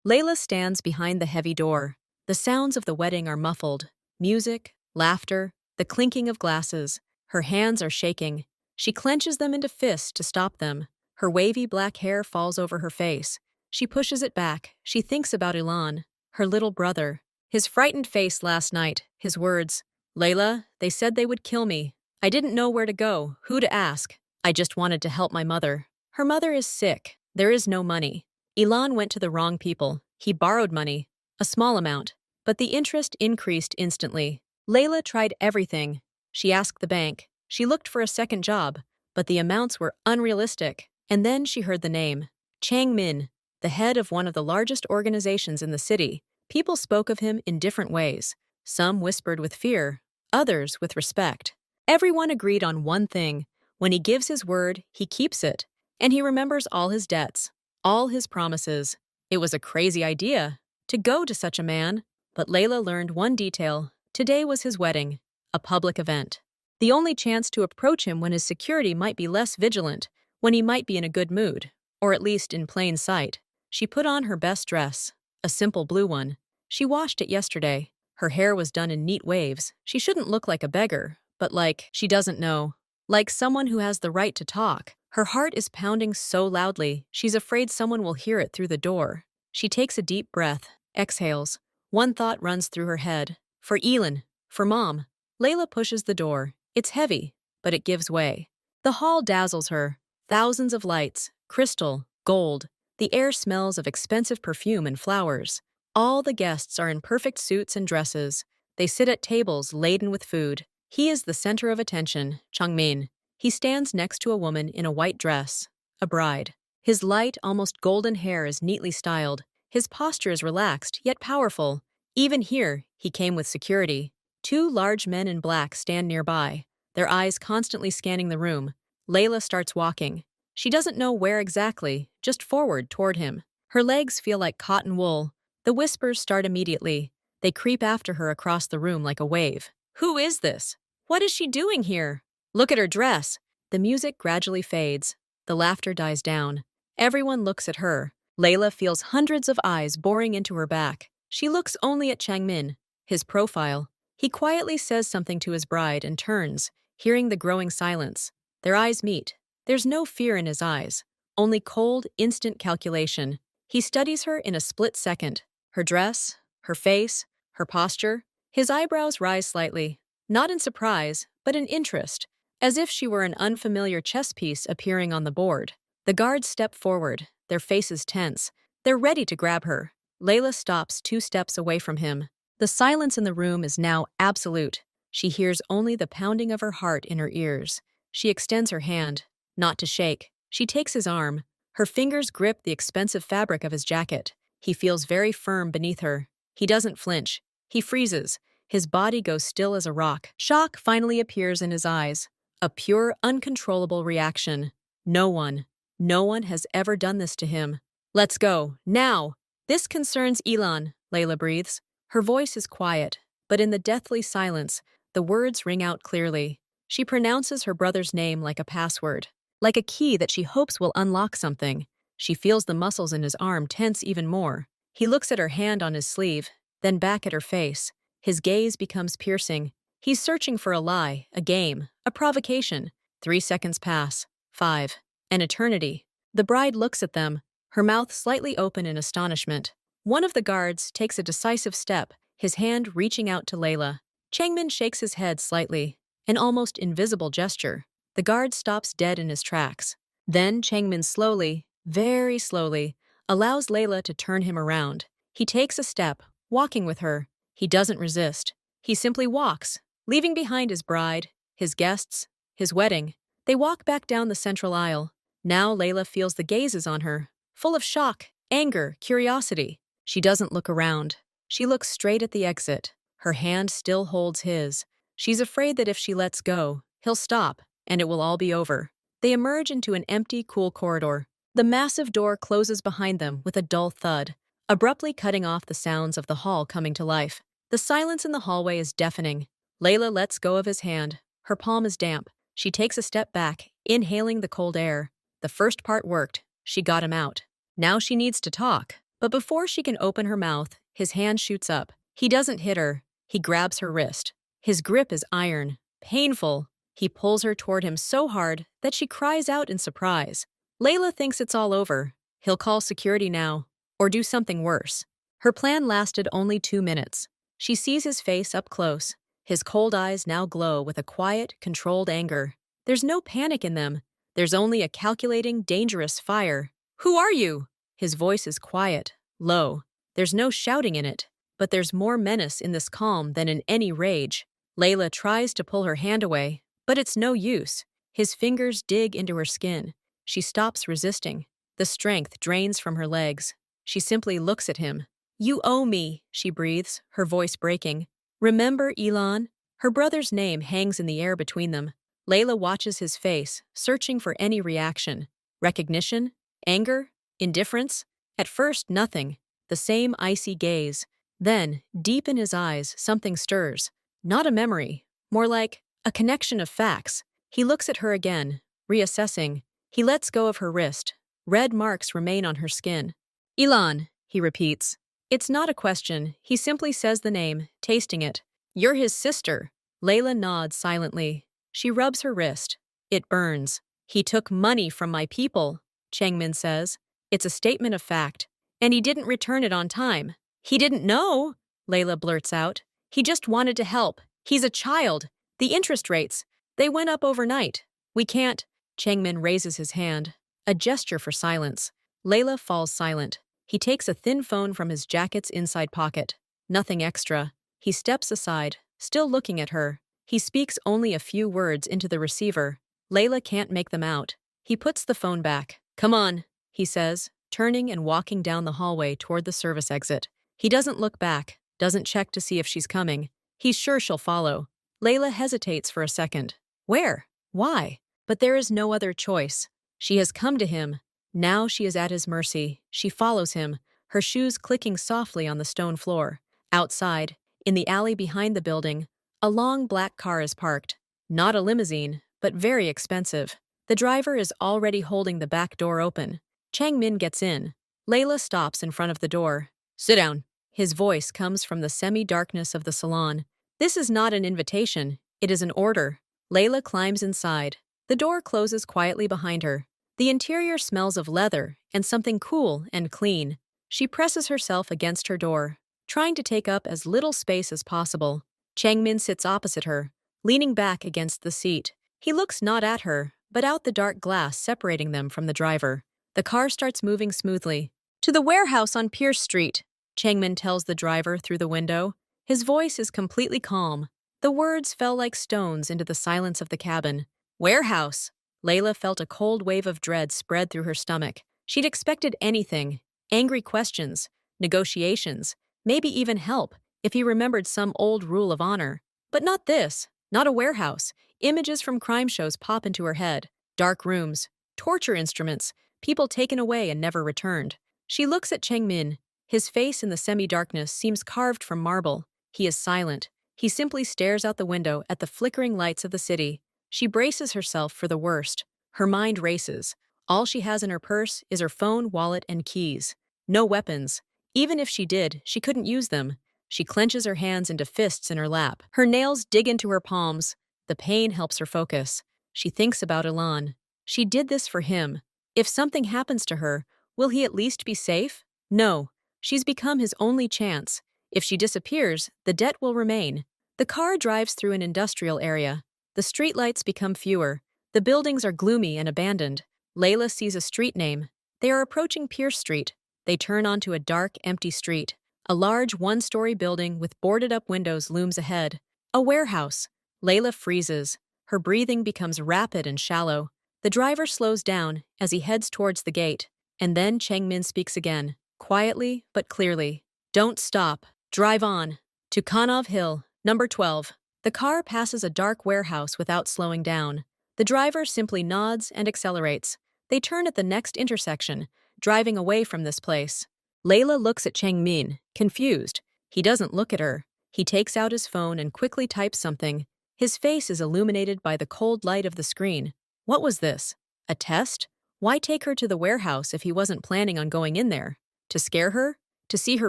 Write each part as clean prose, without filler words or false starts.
Layla stands behind the heavy door. The sounds of the wedding are muffled. Music, laughter, the clinking of glasses. Her hands are shaking. She clenches them into fists to stop them. Her wavy black hair falls over her face. She pushes it back. She thinks about Ilan, her little brother. His frightened face last night, his words. Layla, they said they would kill me. I didn't know where to go, who to ask. I just wanted to help my mother. Her mother is sick. There is no money. Ilan went to the wrong people. He borrowed money, a small amount, but the interest increased instantly. Layla tried everything. She asked the bank. She looked for a second job, but the amounts were unrealistic. And then she heard the name. Chang Min, the head of one of the largest organizations in the city. People spoke of him in different ways. Some whispered with fear, others with respect. Everyone agreed on one thing. When he gives his word, he keeps it. And he remembers all his debts, all his promises. It was a crazy idea to go to such a man, but Layla learned one detail. Today was his wedding, a public event. The only chance to approach him when his security might be less vigilant, when he might be in a good mood, or at least in plain sight. She put on her best dress, a simple blue one. She washed it yesterday. Her hair was done in neat waves. She shouldn't look like a beggar, but like she doesn't know. Like someone who has the right to talk. Her heart is pounding so loudly, she's afraid someone will hear it through the door. She takes a deep breath, exhales. One thought runs through her head. For Elin, for Mom. Layla pushes the door. It's heavy, but it gives way. The hall dazzles her. Thousands of lights, crystal, gold. The air smells of expensive perfume and flowers. All the guests are in perfect suits and dresses. They sit at tables laden with food. He is the center of attention, Changmin. He stands next to a woman in a white dress, a bride. His light, almost golden hair is neatly styled. His posture is relaxed, yet powerful. Even here, he came with security. Two large men in black stand nearby, their eyes constantly scanning the room. Layla starts walking. She doesn't know where exactly, just forward toward him. Her legs feel like cotton wool. The whispers start immediately. They creep after her across the room like a wave. Who is this? What is she doing here? Look at her dress. The music gradually fades. The laughter dies down. Everyone looks at her. Layla feels hundreds of eyes boring into her back. She looks only at Changmin, his profile. He quietly says something to his bride and turns, hearing the growing silence. Their eyes meet. There's no fear in his eyes, only cold, instant calculation. He studies her in a split second. Her dress, her face, her posture. His eyebrows rise slightly, not in surprise, but in interest, as if she were an unfamiliar chess piece appearing on the board. The guards step forward, their faces tense. They're ready to grab her. Layla stops 2 steps away from him. The silence in the room is now absolute. She hears only the pounding of her heart in her ears. She extends her hand, not to shake. She takes his arm. Her fingers grip the expensive fabric of his jacket. He feels very firm beneath her. He doesn't flinch. He freezes. His body goes still as a rock. Shock finally appears in his eyes. A pure, uncontrollable reaction. No one has ever done this to him. Let's go, now! This concerns Ilan, Layla breathes. Her voice is quiet, but in the deathly silence, the words ring out clearly. She pronounces her brother's name like a password, like a key that she hopes will unlock something. She feels the muscles in his arm tense even more. He looks at her hand on his sleeve, then back at her face. His gaze becomes piercing. He's searching for a lie, a game, a provocation. 3 seconds pass. 5. An eternity. The bride looks at them, her mouth slightly open in astonishment. One of the guards takes a decisive step, his hand reaching out to Layla. Changmin shakes his head slightly, an almost invisible gesture. The guard stops dead in his tracks. Then Changmin slowly, very slowly, allows Layla to turn him around. He takes a step, walking with her. He doesn't resist. He simply walks, leaving behind his bride, his guests, his wedding. They walk back down the central aisle. Now Layla feels the gazes on her, full of shock, anger, curiosity. She doesn't look around. She looks straight at the exit. Her hand still holds his. She's afraid that if she lets go, he'll stop, and it will all be over. They emerge into an empty, cool corridor. The massive door closes behind them with a dull thud, abruptly cutting off the sounds of the hall coming to life. The silence in the hallway is deafening. Layla lets go of his hand. Her palm is damp. She takes a step back, inhaling the cold air. The first part worked. She got him out. Now she needs to talk. But before she can open her mouth, his hand shoots up. He doesn't hit her. He grabs her wrist. His grip is iron. Painful. He pulls her toward him so hard that she cries out in surprise. Layla thinks it's all over. He'll call security now, or do something worse. Her plan lasted only 2 minutes. She sees his face up close. His cold eyes now glow with a quiet, controlled anger. There's no panic in them. There's only a calculating, dangerous fire. "Who are you?" His voice is quiet, low. There's no shouting in it, but there's more menace in this calm than in any rage. Layla tries to pull her hand away, but it's no use. His fingers dig into her skin. She stops resisting. The strength drains from her legs. She simply looks at him. "You owe me," she breathes, her voice breaking. "Remember, Elon?" Her brother's name hangs in the air between them. Layla watches his face, searching for any reaction. Recognition? Anger? Indifference? At first, nothing. The same icy gaze. Then, deep in his eyes, something stirs. Not a memory. More like a connection of facts. He looks at her again, reassessing. He lets go of her wrist. Red marks remain on her skin. "Elon," he repeats. It's not a question. He simply says the name, tasting it. "You're his sister." Layla nods silently. She rubs her wrist. It burns. "He took money from my people," Changmin says. It's a statement of fact. "And he didn't return it on time." "He didn't know," Layla blurts out. "He just wanted to help. He's a child. The interest rates, they went up overnight. We can't." Changmin raises his hand. A gesture for silence. Layla falls silent. He takes a thin phone from his jacket's inside pocket. Nothing extra. He steps aside, still looking at her. He speaks only a few words into the receiver. Layla can't make them out. He puts the phone back. "Come on," he says, turning and walking down the hallway toward the service exit. He doesn't look back, doesn't check to see if she's coming. He's sure she'll follow. Layla hesitates for a second. Where? Why? But there is no other choice. She has come to him. Now she is at his mercy. She follows him, her shoes clicking softly on the stone floor. Outside, in the alley behind the building, a long black car is parked. Not a limousine, but very expensive. The driver is already holding the back door open. Changmin gets in. Layla stops in front of the door. "Sit down." His voice comes from the semi-darkness of the salon. This is not an invitation, it is an order. Layla climbs inside. The door closes quietly behind her. The interior smells of leather and something cool and clean. She presses herself against her door, trying to take up as little space as possible. Changmin sits opposite her, leaning back against the seat. He looks not at her, but out the dark glass separating them from the driver. The car starts moving smoothly. "To the warehouse on Pierce Street," Changmin tells the driver through the window. His voice is completely calm. The words fell like stones into the silence of the cabin. "Warehouse." Layla felt a cold wave of dread spread through her stomach. She'd expected anything. Angry questions, negotiations, maybe even help, if he remembered some old rule of honor. But not this. Not a warehouse. Images from crime shows pop into her head. Dark rooms, torture instruments, people taken away and never returned. She looks at Changmin. His face in the semi-darkness seems carved from marble. He is silent. He simply stares out the window at the flickering lights of the city. She braces herself for the worst. Her mind races. All she has in her purse is her phone, wallet, and keys. No weapons. Even if she did, she couldn't use them. She clenches her hands into fists in her lap. Her nails dig into her palms. The pain helps her focus. She thinks about Ilan. She did this for him. If something happens to her, will he at least be safe? No. She's become his only chance. If she disappears, the debt will remain. The car drives through an industrial area. The streetlights become fewer. The buildings are gloomy and abandoned. Layla sees a street name. They are approaching Pierce Street. They turn onto a dark, empty street. A large one-story building with boarded-up windows looms ahead. A warehouse. Layla freezes. Her breathing becomes rapid and shallow. The driver slows down as he heads towards the gate. And then Changmin speaks again, quietly but clearly. "Don't stop. Drive on. To Kanov Hill, number 12. The car passes a dark warehouse without slowing down. The driver simply nods and accelerates. They turn at the next intersection, driving away from this place. Layla looks at Changmin, confused. He doesn't look at her. He takes out his phone and quickly types something. His face is illuminated by the cold light of the screen. What was this? A test? Why take her to the warehouse if he wasn't planning on going in there? To scare her? To see her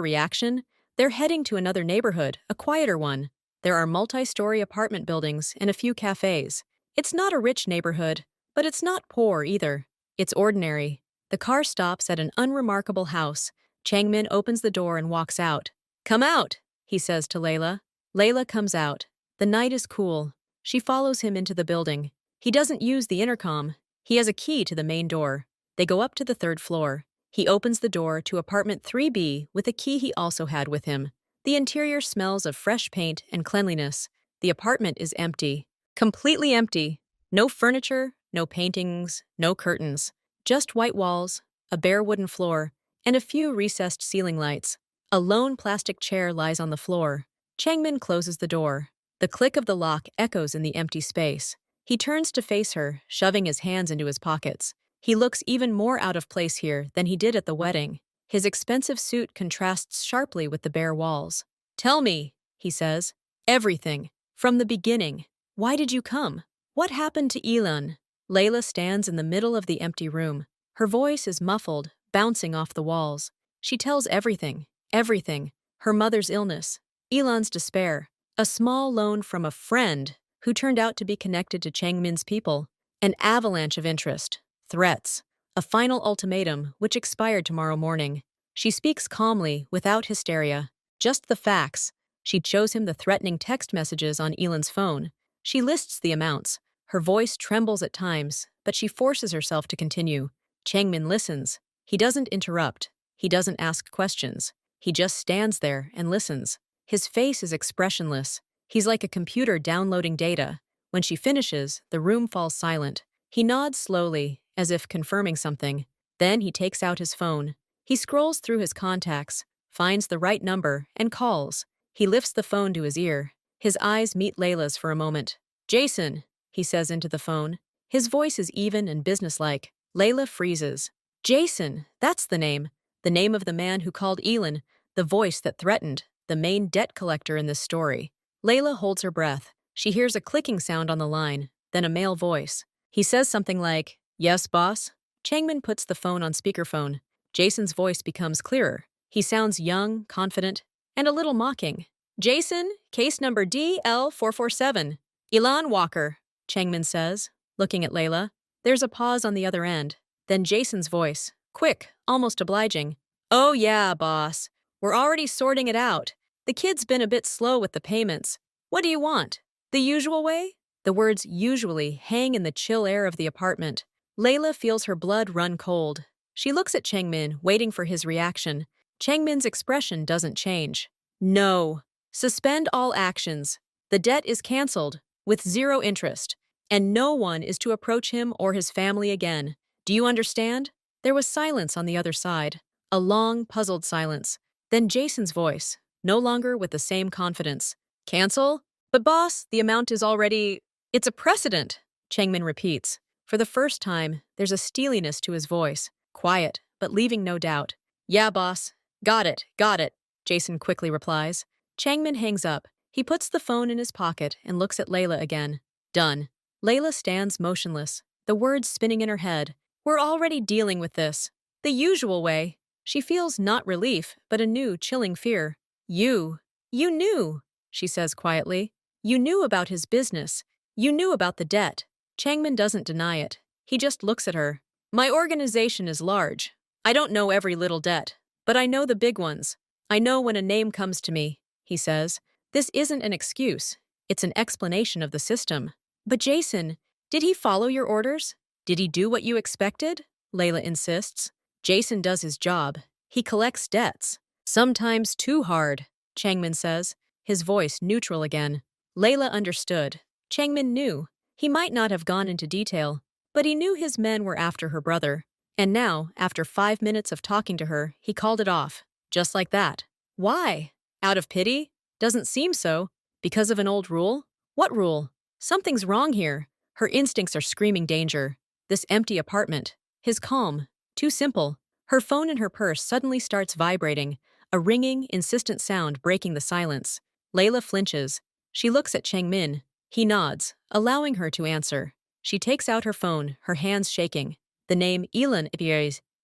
reaction? They're heading to another neighborhood, a quieter one. There are multi-story apartment buildings and a few cafes. It's not a rich neighborhood, but it's not poor either. It's ordinary. The car stops at an unremarkable house. Changmin opens the door and walks out. "Come out," he says to Layla. Layla comes out. The night is cool. She follows him into the building. He doesn't use the intercom. He has a key to the main door. They go up to the third floor. He opens the door to apartment 3B with a key he also had with him. The interior smells of fresh paint and cleanliness. The apartment is empty. Completely empty. No furniture, no paintings, no curtains. Just white walls, a bare wooden floor, and a few recessed ceiling lights. A lone plastic chair lies on the floor. Changmin closes the door. The click of the lock echoes in the empty space. He turns to face her, shoving his hands into his pockets. He looks even more out of place here than he did at the wedding. His expensive suit contrasts sharply with the bare walls. "Tell me," he says. "Everything. From the beginning. Why did you come? What happened to Elon?" Layla stands in the middle of the empty room. Her voice is muffled, bouncing off the walls. She tells everything. Everything. Her mother's illness. Elon's despair. A small loan from a friend who turned out to be connected to Changmin's people. An avalanche of interest. Threats. A final ultimatum, which expired tomorrow morning. She speaks calmly, without hysteria. Just the facts. She shows him the threatening text messages on Elon's phone. She lists the amounts. Her voice trembles at times, but she forces herself to continue. Changmin listens. He doesn't interrupt. He doesn't ask questions. He just stands there and listens. His face is expressionless. He's like a computer downloading data. When she finishes, the room falls silent. He nods slowly, as if confirming something. Then he takes out his phone. He scrolls through his contacts, finds the right number, and calls. He lifts the phone to his ear. His eyes meet Layla's for a moment. "Jason," he says into the phone. His voice is even and businesslike. Layla freezes. Jason, that's the name. The name of the man who called Elon, the voice that threatened, the main debt collector in this story. Layla holds her breath. She hears a clicking sound on the line, then a male voice. He says something like, "Yes, boss?" Changmin puts the phone on speakerphone. Jason's voice becomes clearer. He sounds young, confident, and a little mocking. "Jason, case number DL447. Elon Walker," Changmin says, looking at Layla. There's a pause on the other end. Then Jason's voice, quick, almost obliging. "Oh yeah, boss. We're already sorting it out. The kid's been a bit slow with the payments. What do you want? The usual way?" The words "usually" hang in the chill air of the apartment. Layla feels her blood run cold. She looks at Changmin, waiting for his reaction. Changmin's expression doesn't change. "No. Suspend all actions. The debt is canceled, with 0 interest, and no one is to approach him or his family again. Do you understand?" There was silence on the other side. A long, puzzled silence. Then Jason's voice, no longer with the same confidence. "Cancel? But boss, the amount is already... It's a precedent," Changmin repeats. For the first time, there's a steeliness to his voice. Quiet, but leaving no doubt. "Yeah, boss. Got it, Jason quickly replies. Changmin hangs up. He puts the phone in his pocket and looks at Layla again. Done. Layla stands motionless, the words spinning in her head. We're already dealing with this. The usual way. She feels not relief, but a new, chilling fear. You knew, she says quietly. You knew about his business. You knew about the debt. Changmin doesn't deny it. He just looks at her. My organization is large. I don't know every little debt, but I know the big ones. I know when a name comes to me, he says. This isn't an excuse. It's an explanation of the system. But Jason, did he follow your orders? Did he do what you expected? Layla insists. Jason does his job. He collects debts. Sometimes too hard, Changmin says, his voice neutral again. Layla understood. Changmin knew. He might not have gone into detail, but he knew his men were after her brother. And now, after 5 minutes of talking to her, he called it off. Just like that. Why? Out of pity? Doesn't seem so. Because of an old rule? What rule? Something's wrong here. Her instincts are screaming danger. This empty apartment. His calm. Too simple. Her phone in her purse suddenly starts vibrating, a ringing, insistent sound breaking the silence. Layla flinches. She looks at Changmin. He nods, allowing her to answer. She takes out her phone, her hands shaking. The name Elon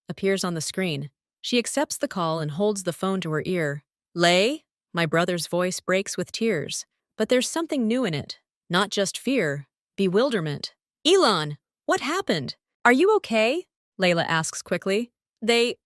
appears on the screen. She accepts the call and holds the phone to her ear. Lay? My brother's voice breaks with tears. But there's something new in it. Not just fear, bewilderment. Elon, what happened? Are you okay? Layla asks quickly. They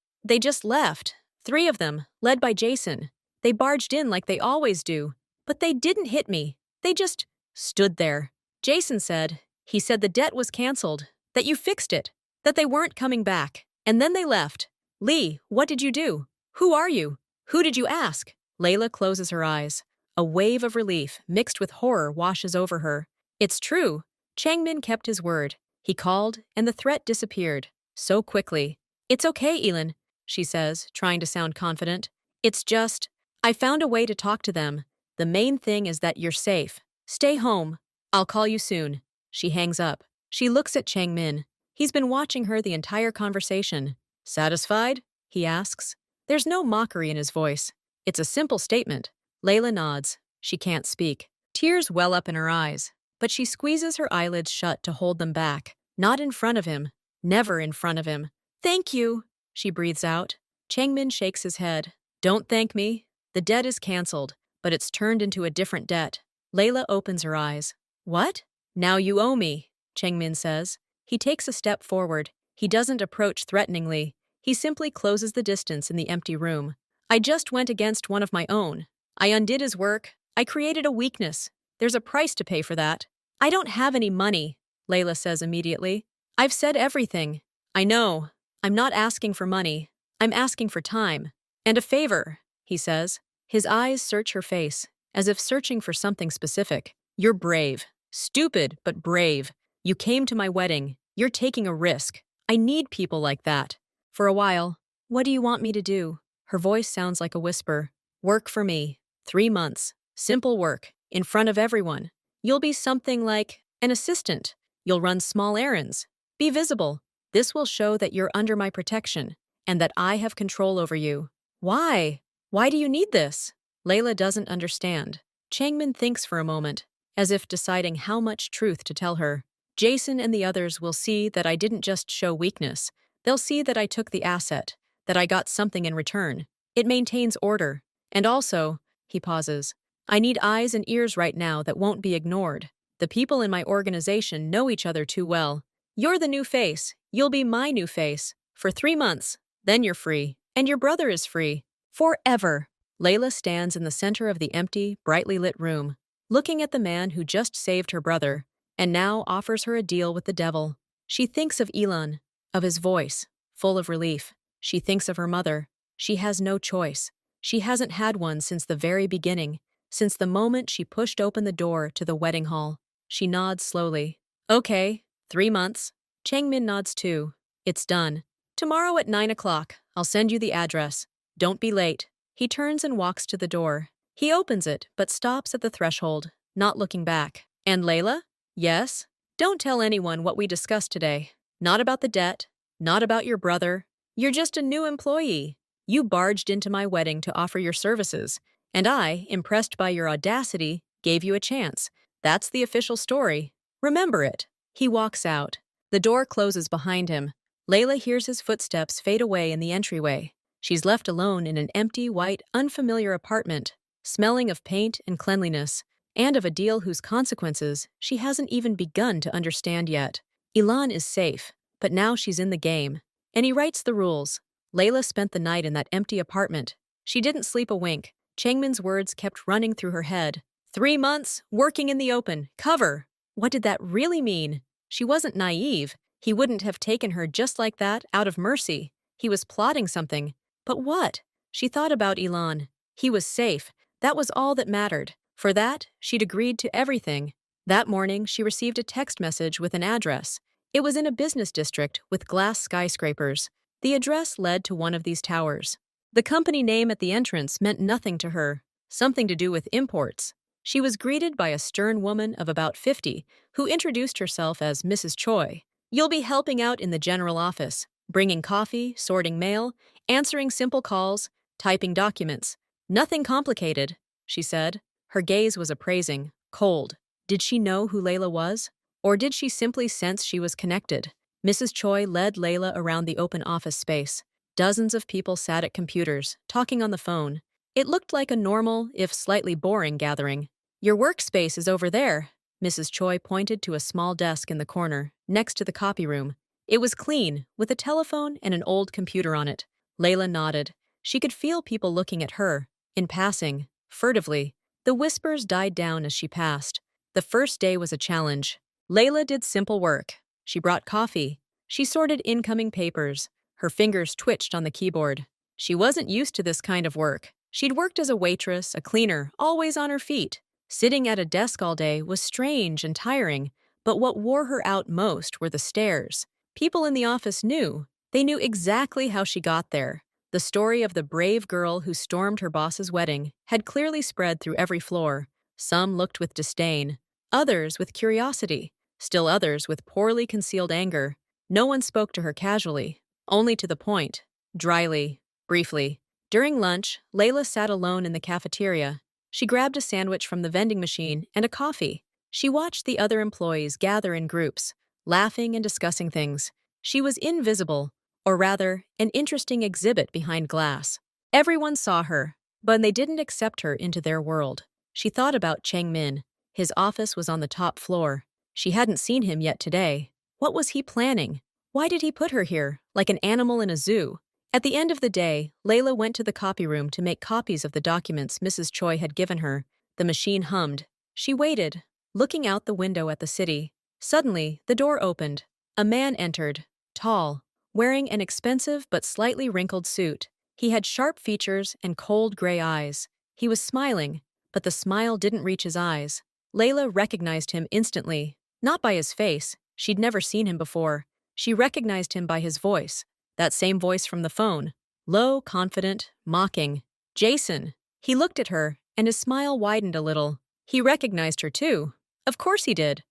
just left. 3 of them, led by Jason. They barged in like they always do. But they didn't hit me. They just stood there. Jason said, he said the debt was canceled, that you fixed it, that they weren't coming back. And then they left. Lee, what did you do? Who are you? Who did you ask? Layla closes her eyes. A wave of relief, mixed with horror, washes over her. It's true. Changmin kept his word. He called, and the threat disappeared. So quickly. It's okay, Elin, she says, trying to sound confident. It's just, I found a way to talk to them. The main thing is that you're safe. Stay home. I'll call you soon. She hangs up. She looks at Changmin. He's been watching her the entire conversation. Satisfied? He asks. There's no mockery in his voice. It's a simple statement. Layla nods. She can't speak. Tears well up in her eyes, but she squeezes her eyelids shut to hold them back. Not in front of him. Never in front of him. Thank you, she breathes out. Changmin shakes his head. Don't thank me. The debt is canceled, but it's turned into a different debt. Layla opens her eyes. What? Now you owe me, Changmin says. He takes a step forward. He doesn't approach threateningly. He simply closes the distance in the empty room. I just went against one of my own. I undid his work. I created a weakness. There's a price to pay for that. I don't have any money, Layla says immediately. I've said everything. I know. I'm not asking for money. I'm asking for time. And a favor, he says. His eyes search her face, as if searching for something specific. You're brave. Stupid, but brave. You came to my wedding. You're taking a risk. I need people like that. For a while, what do you want me to do? Her voice sounds like a whisper. Work for me. 3 months. Simple work. In front of everyone. You'll be something like an assistant. You'll run small errands. Be visible. This will show that you're under my protection and that I have control over you. Why? Why do you need this? Layla doesn't understand. Changmin thinks for a moment, as if deciding how much truth to tell her. Jason and the others will see that I didn't just show weakness. They'll see that I took the asset, that I got something in return. It maintains order. And also, he pauses, I need eyes and ears right now that won't be ignored. The people in my organization know each other too well. You're the new face. You'll be my new face. For 3 months. Then you're free. And your brother is free. Forever. Layla stands in the center of the empty, brightly lit room, looking at the man who just saved her brother, and now offers her a deal with the devil. She thinks of Elon, of his voice, full of relief. She thinks of her mother. She has no choice. She hasn't had one since the very beginning, since the moment she pushed open the door to the wedding hall. She nods slowly. Okay, 3 months. Changmin nods too. It's done. Tomorrow at 9 o'clock, I'll send you the address. Don't be late. He turns and walks to the door. He opens it, but stops at the threshold, not looking back. And Layla? Yes? Don't tell anyone what we discussed today. Not about the debt, not about your brother. You're just a new employee. You barged into my wedding to offer your services, and I, impressed by your audacity, gave you a chance. That's the official story. Remember it. He walks out. The door closes behind him. Layla hears his footsteps fade away in the entryway. She's left alone in an empty, white, unfamiliar apartment, smelling of paint and cleanliness, and of a deal whose consequences she hasn't even begun to understand yet. Elon is safe, but now she's in the game, and he writes the rules. Layla spent the night in that empty apartment. She didn't sleep a wink. Changmin's words kept running through her head. 3 months, working in the open, cover. What did that really mean? She wasn't naive. He wouldn't have taken her just like that, out of mercy. He was plotting something. But what? She thought about Elon. He was safe. That was all that mattered. For that, she'd agreed to everything. That morning, she received a text message with an address. It was in a business district with glass skyscrapers. The address led to one of these towers. The company name at the entrance meant nothing to her, something to do with imports. She was greeted by a stern woman of about 50 who introduced herself as Mrs. Choi. You'll be helping out in the general office, bringing coffee, sorting mail, answering simple calls, typing documents. Nothing complicated, she said. Her gaze was appraising, cold. Did she know who Layla was? Or did she simply sense she was connected? Mrs. Choi led Layla around the open office space. Dozens of people sat at computers, talking on the phone. It looked like a normal, if slightly boring, gathering. Your workspace is over there. Mrs. Choi pointed to a small desk in the corner, next to the copy room. It was clean, with a telephone and an old computer on it. Layla nodded. She could feel people looking at her, in passing, furtively. The whispers died down as she passed. The first day was a challenge. Layla did simple work. She brought coffee. She sorted incoming papers. Her fingers twitched on the keyboard. She wasn't used to this kind of work. She'd worked as a waitress, a cleaner, always on her feet. Sitting at a desk all day was strange and tiring, but what wore her out most were the stares. People in the office knew. They knew exactly how she got there. The story of the brave girl who stormed her boss's wedding had clearly spread through every floor. Some looked with disdain, others with curiosity, still others with poorly concealed anger. No one spoke to her casually, only to the point, dryly, briefly. During lunch, Layla sat alone in the cafeteria. She grabbed a sandwich from the vending machine and a coffee. She watched the other employees gather in groups, laughing and discussing things. She was invisible, or rather, an interesting exhibit behind glass. Everyone saw her, but they didn't accept her into their world. She thought about Chang Min. His office was on the top floor. She hadn't seen him yet today. What was he planning? Why did he put her here, like an animal in a zoo? At the end of the day, Layla went to the copy room to make copies of the documents Mrs. Choi had given her. The machine hummed. She waited, looking out the window at the city. Suddenly, the door opened. A man entered, tall, wearing an expensive but slightly wrinkled suit. He had sharp features and cold gray eyes. He was smiling, but the smile didn't reach his eyes. Layla recognized him instantly. Not by his face. She'd never seen him before. She recognized him by his voice. That same voice from the phone. Low, confident, mocking. Jason. He looked at her, and his smile widened a little. He recognized her too. Of course he did.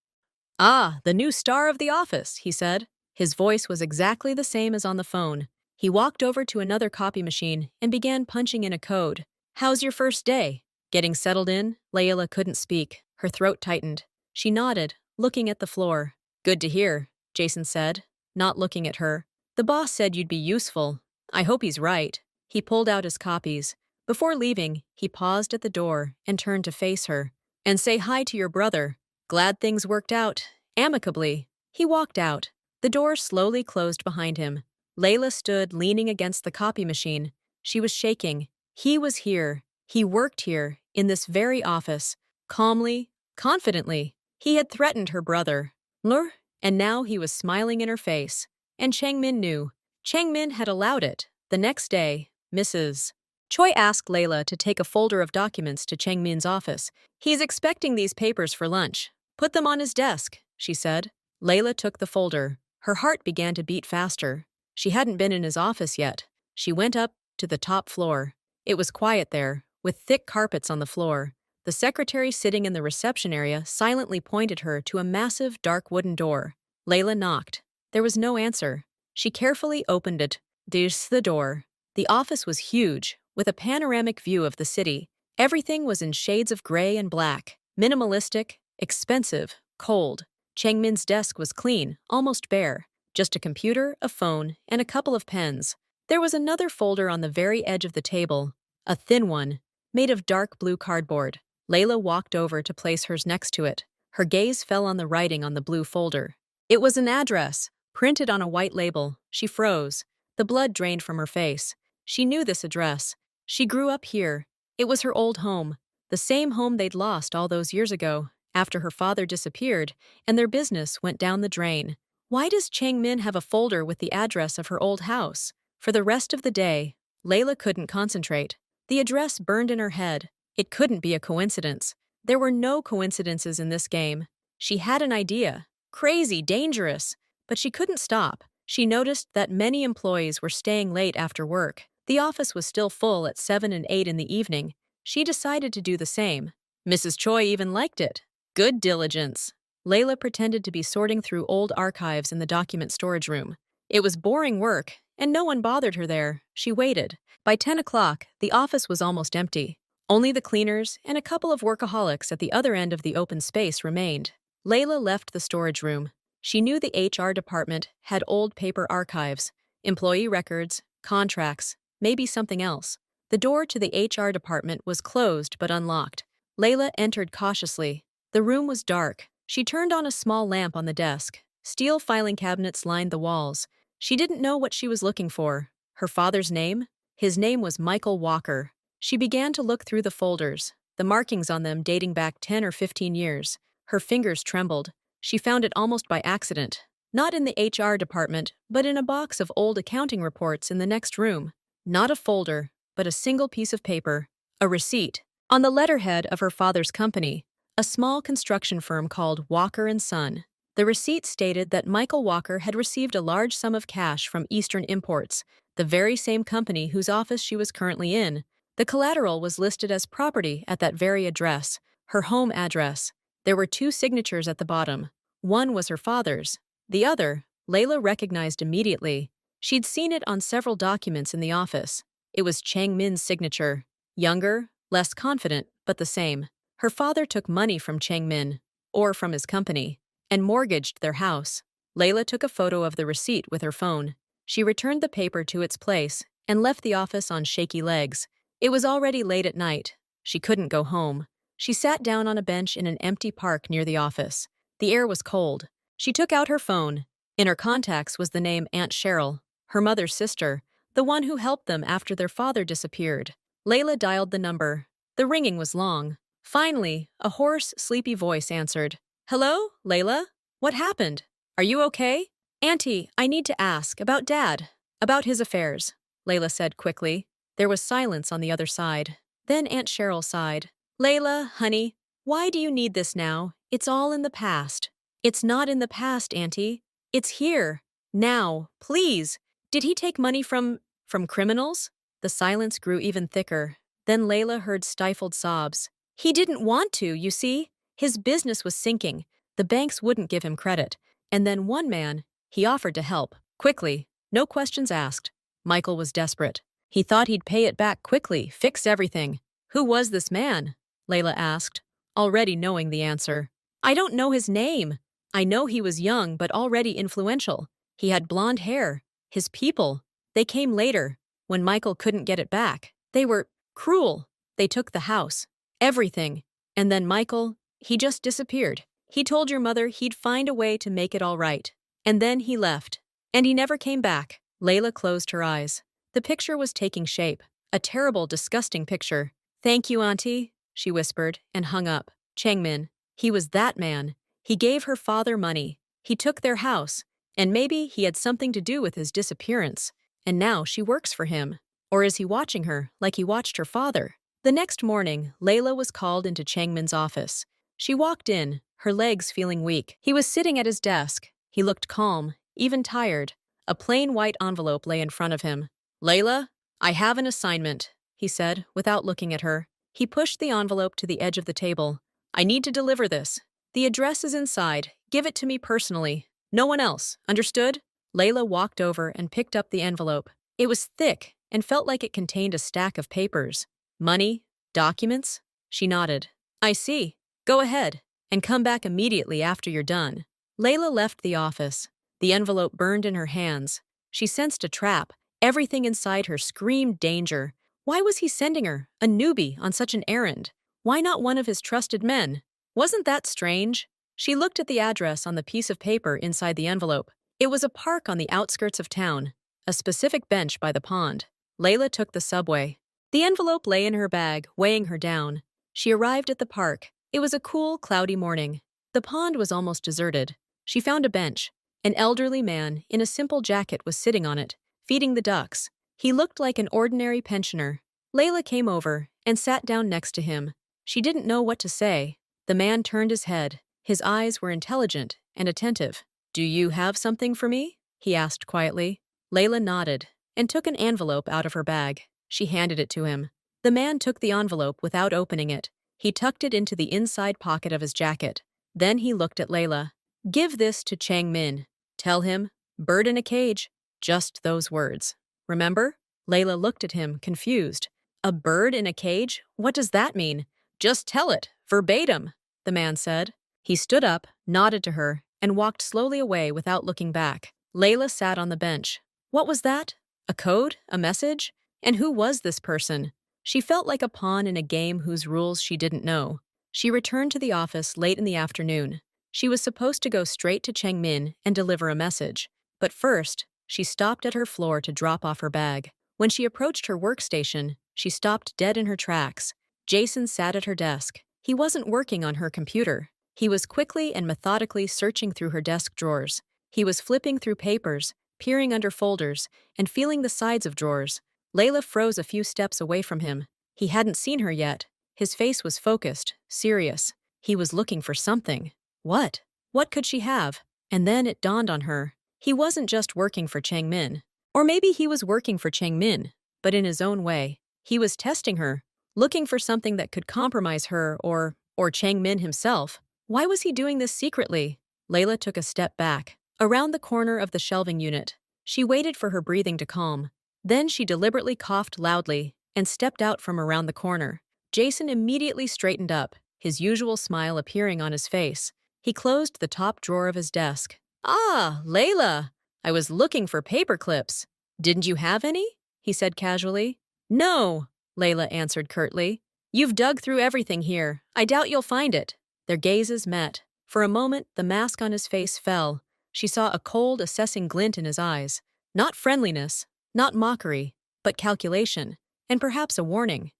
"Ah, the new star of the office," he said. His voice was exactly the same as on the phone. He walked over to another copy machine and began punching in a code. "How's your first day?" Getting settled in, Layla couldn't speak. Her throat tightened. She nodded, looking at the floor. "Good to hear," Jason said, not looking at her. "The boss said you'd be useful. I hope he's right." He pulled out his copies. Before leaving, he paused at the door and turned to face her. "And say hi to your brother. Glad things worked out. Amicably." He walked out. The door slowly closed behind him. Layla stood leaning against the copy machine. She was shaking. He was here. He worked here, in this very office. Calmly, confidently. He had threatened her brother. Lur, and now he was smiling in her face. And Chang Min knew. Chang Min had allowed it. The next day, Mrs. Choi asked Layla to take a folder of documents to Chang Min's office. "He's expecting these papers for lunch. Put them on his desk," she said. Layla took the folder. Her heart began to beat faster. She hadn't been in his office yet. She went up to the top floor. It was quiet there, with thick carpets on the floor. The secretary sitting in the reception area silently pointed her to a massive dark wooden door. Layla knocked. There was no answer. She carefully opened it. There's the door. The office was huge, with a panoramic view of the city. Everything was in shades of gray and black, minimalistic, expensive, cold. Chang Min's desk was clean, almost bare. Just a computer, a phone, and a couple of pens. There was another folder on the very edge of the table, a thin one, made of dark blue cardboard. Layla walked over to place hers next to it. Her gaze fell on the writing on the blue folder. It was an address, printed on a white label. She froze. The blood drained from her face. She knew this address. She grew up here. It was her old home, the same home they'd lost all those years ago, after her father disappeared and their business went down the drain. Why does Chang Min have a folder with the address of her old house? For the rest of the day, Layla couldn't concentrate. The address burned in her head. It couldn't be a coincidence. There were no coincidences in this game. She had an idea. Crazy, dangerous. But she couldn't stop. She noticed that many employees were staying late after work. The office was still full at 7 and 8 in the evening. She decided to do the same. Mrs. Choi even liked it. Good diligence. Layla pretended to be sorting through old archives in the document storage room. It was boring work, and no one bothered her there. She waited. By 10 o'clock, the office was almost empty. Only the cleaners and a couple of workaholics at the other end of the open space remained. Layla left the storage room. She knew the HR department had old paper archives, employee records, contracts, maybe something else. The door to the HR department was closed but unlocked. Layla entered cautiously. The room was dark. She turned on a small lamp on the desk. Steel filing cabinets lined the walls. She didn't know what she was looking for. Her father's name? His name was Michael Walker. She began to look through the folders, the markings on them dating back 10 or 15 years. Her fingers trembled. She found it almost by accident. Not in the HR department, but in a box of old accounting reports in the next room. Not a folder, but a single piece of paper. A receipt. On the letterhead of her father's company, a small construction firm called Walker and Son. The receipt stated that Michael Walker had received a large sum of cash from Eastern Imports, the very same company whose office she was currently in. The collateral was listed as property at that very address, her home address. There were 2 signatures at the bottom. One was her father's. The other, Layla recognized immediately. She'd seen it on several documents in the office. It was Chang Min's signature. Younger, less confident, but the same. Her father took money from Chang Min, or from his company, and mortgaged their house. Layla took a photo of the receipt with her phone. She returned the paper to its place and left the office on shaky legs. It was already late at night. She couldn't go home. She sat down on a bench in an empty park near the office. The air was cold. She took out her phone. In her contacts was the name Aunt Cheryl, her mother's sister, the one who helped them after their father disappeared. Layla dialed the number. The ringing was long. Finally, a hoarse, sleepy voice answered. "Hello, Layla? What happened? Are you okay?" "Auntie, I need to ask about Dad, about his affairs," Layla said quickly. There was silence on the other side. Then Aunt Cheryl sighed. "Layla, honey, why do you need this now? It's all in the past." "It's not in the past, Auntie. It's here. Now, please. Did he take money from criminals?" The silence grew even thicker. Then Layla heard stifled sobs. "He didn't want to, you see. His business was sinking. The banks wouldn't give him credit. And then one man, he offered to help. Quickly. No questions asked. Michael was desperate. He thought he'd pay it back quickly, fix everything." "Who was this man?" Layla asked, already knowing the answer. "I don't know his name. I know he was young but already influential. He had blonde hair. His people, they came later, when Michael couldn't get it back. They were cruel. They took the house. Everything. And then Michael, he just disappeared. He told your mother he'd find a way to make it all right. And then he left. And he never came back." Layla closed her eyes. The picture was taking shape. A terrible, disgusting picture. "Thank you, Auntie," she whispered, and hung up. Changmin. He was that man. He gave her father money. He took their house. And maybe he had something to do with his disappearance. And now she works for him. Or is he watching her, like he watched her father? The next morning, Layla was called into Changmin's office. She walked in, her legs feeling weak. He was sitting at his desk. He looked calm, even tired. A plain white envelope lay in front of him. "Layla, I have an assignment," he said, without looking at her. He pushed the envelope to the edge of the table. "I need to deliver this. The address is inside. Give it to me personally. No one else. Understood?" Layla walked over and picked up the envelope. It was thick and felt like it contained a stack of papers. "Money? Documents?" She nodded. "I see. Go ahead, and come back immediately after you're done." Layla left the office. The envelope burned in her hands. She sensed a trap. Everything inside her screamed danger. Why was he sending her, a newbie, on such an errand? Why not one of his trusted men? Wasn't that strange? She looked at the address on the piece of paper inside the envelope. It was a park on the outskirts of town, a specific bench by the pond. Layla took the subway. The envelope lay in her bag, weighing her down. She arrived at the park. It was a cool, cloudy morning. The pond was almost deserted. She found a bench. An elderly man in a simple jacket was sitting on it, feeding the ducks. He looked like an ordinary pensioner. Layla came over and sat down next to him. She didn't know what to say. The man turned his head. His eyes were intelligent and attentive. "Do you have something for me?" he asked quietly. Layla nodded and took an envelope out of her bag. She handed it to him. The man took the envelope without opening it. He tucked it into the inside pocket of his jacket. Then he looked at Layla. "Give this to Chang Min. Tell him, bird in a cage." Just those words. "Remember?" Layla looked at him, confused. "A bird in a cage? What does that mean?" "Just tell it, verbatim," the man said. He stood up, nodded to her, and walked slowly away without looking back. Layla sat on the bench. What was that? A code? A message? And who was this person? She felt like a pawn in a game whose rules she didn't know. She returned to the office late in the afternoon. She was supposed to go straight to Chengmin and deliver a message. But first, she stopped at her floor to drop off her bag. When she approached her workstation, she stopped dead in her tracks. Jason sat at her desk. He wasn't working on her computer. He was quickly and methodically searching through her desk drawers. He was flipping through papers, peering under folders, and feeling the sides of drawers. Layla froze a few steps away from him. He hadn't seen her yet. His face was focused, serious. He was looking for something. What? What could she have? And then it dawned on her. He wasn't just working for Changmin. Or maybe he was working for Changmin, but in his own way. He was testing her, looking for something that could compromise her or Changmin himself. Why was he doing this secretly? Layla took a step back. Around the corner of the shelving unit, she waited for her breathing to calm. Then she deliberately coughed loudly and stepped out from around the corner. Jason immediately straightened up, his usual smile appearing on his face. He closed the top drawer of his desk. "Ah, Layla! I was looking for paper clips. Didn't you have any?" he said casually. "No," Layla answered curtly. "You've dug through everything here. I doubt you'll find it." Their gazes met. For a moment, the mask on his face fell. She saw a cold, assessing glint in his eyes. Not friendliness, not mockery, but calculation, and perhaps a warning.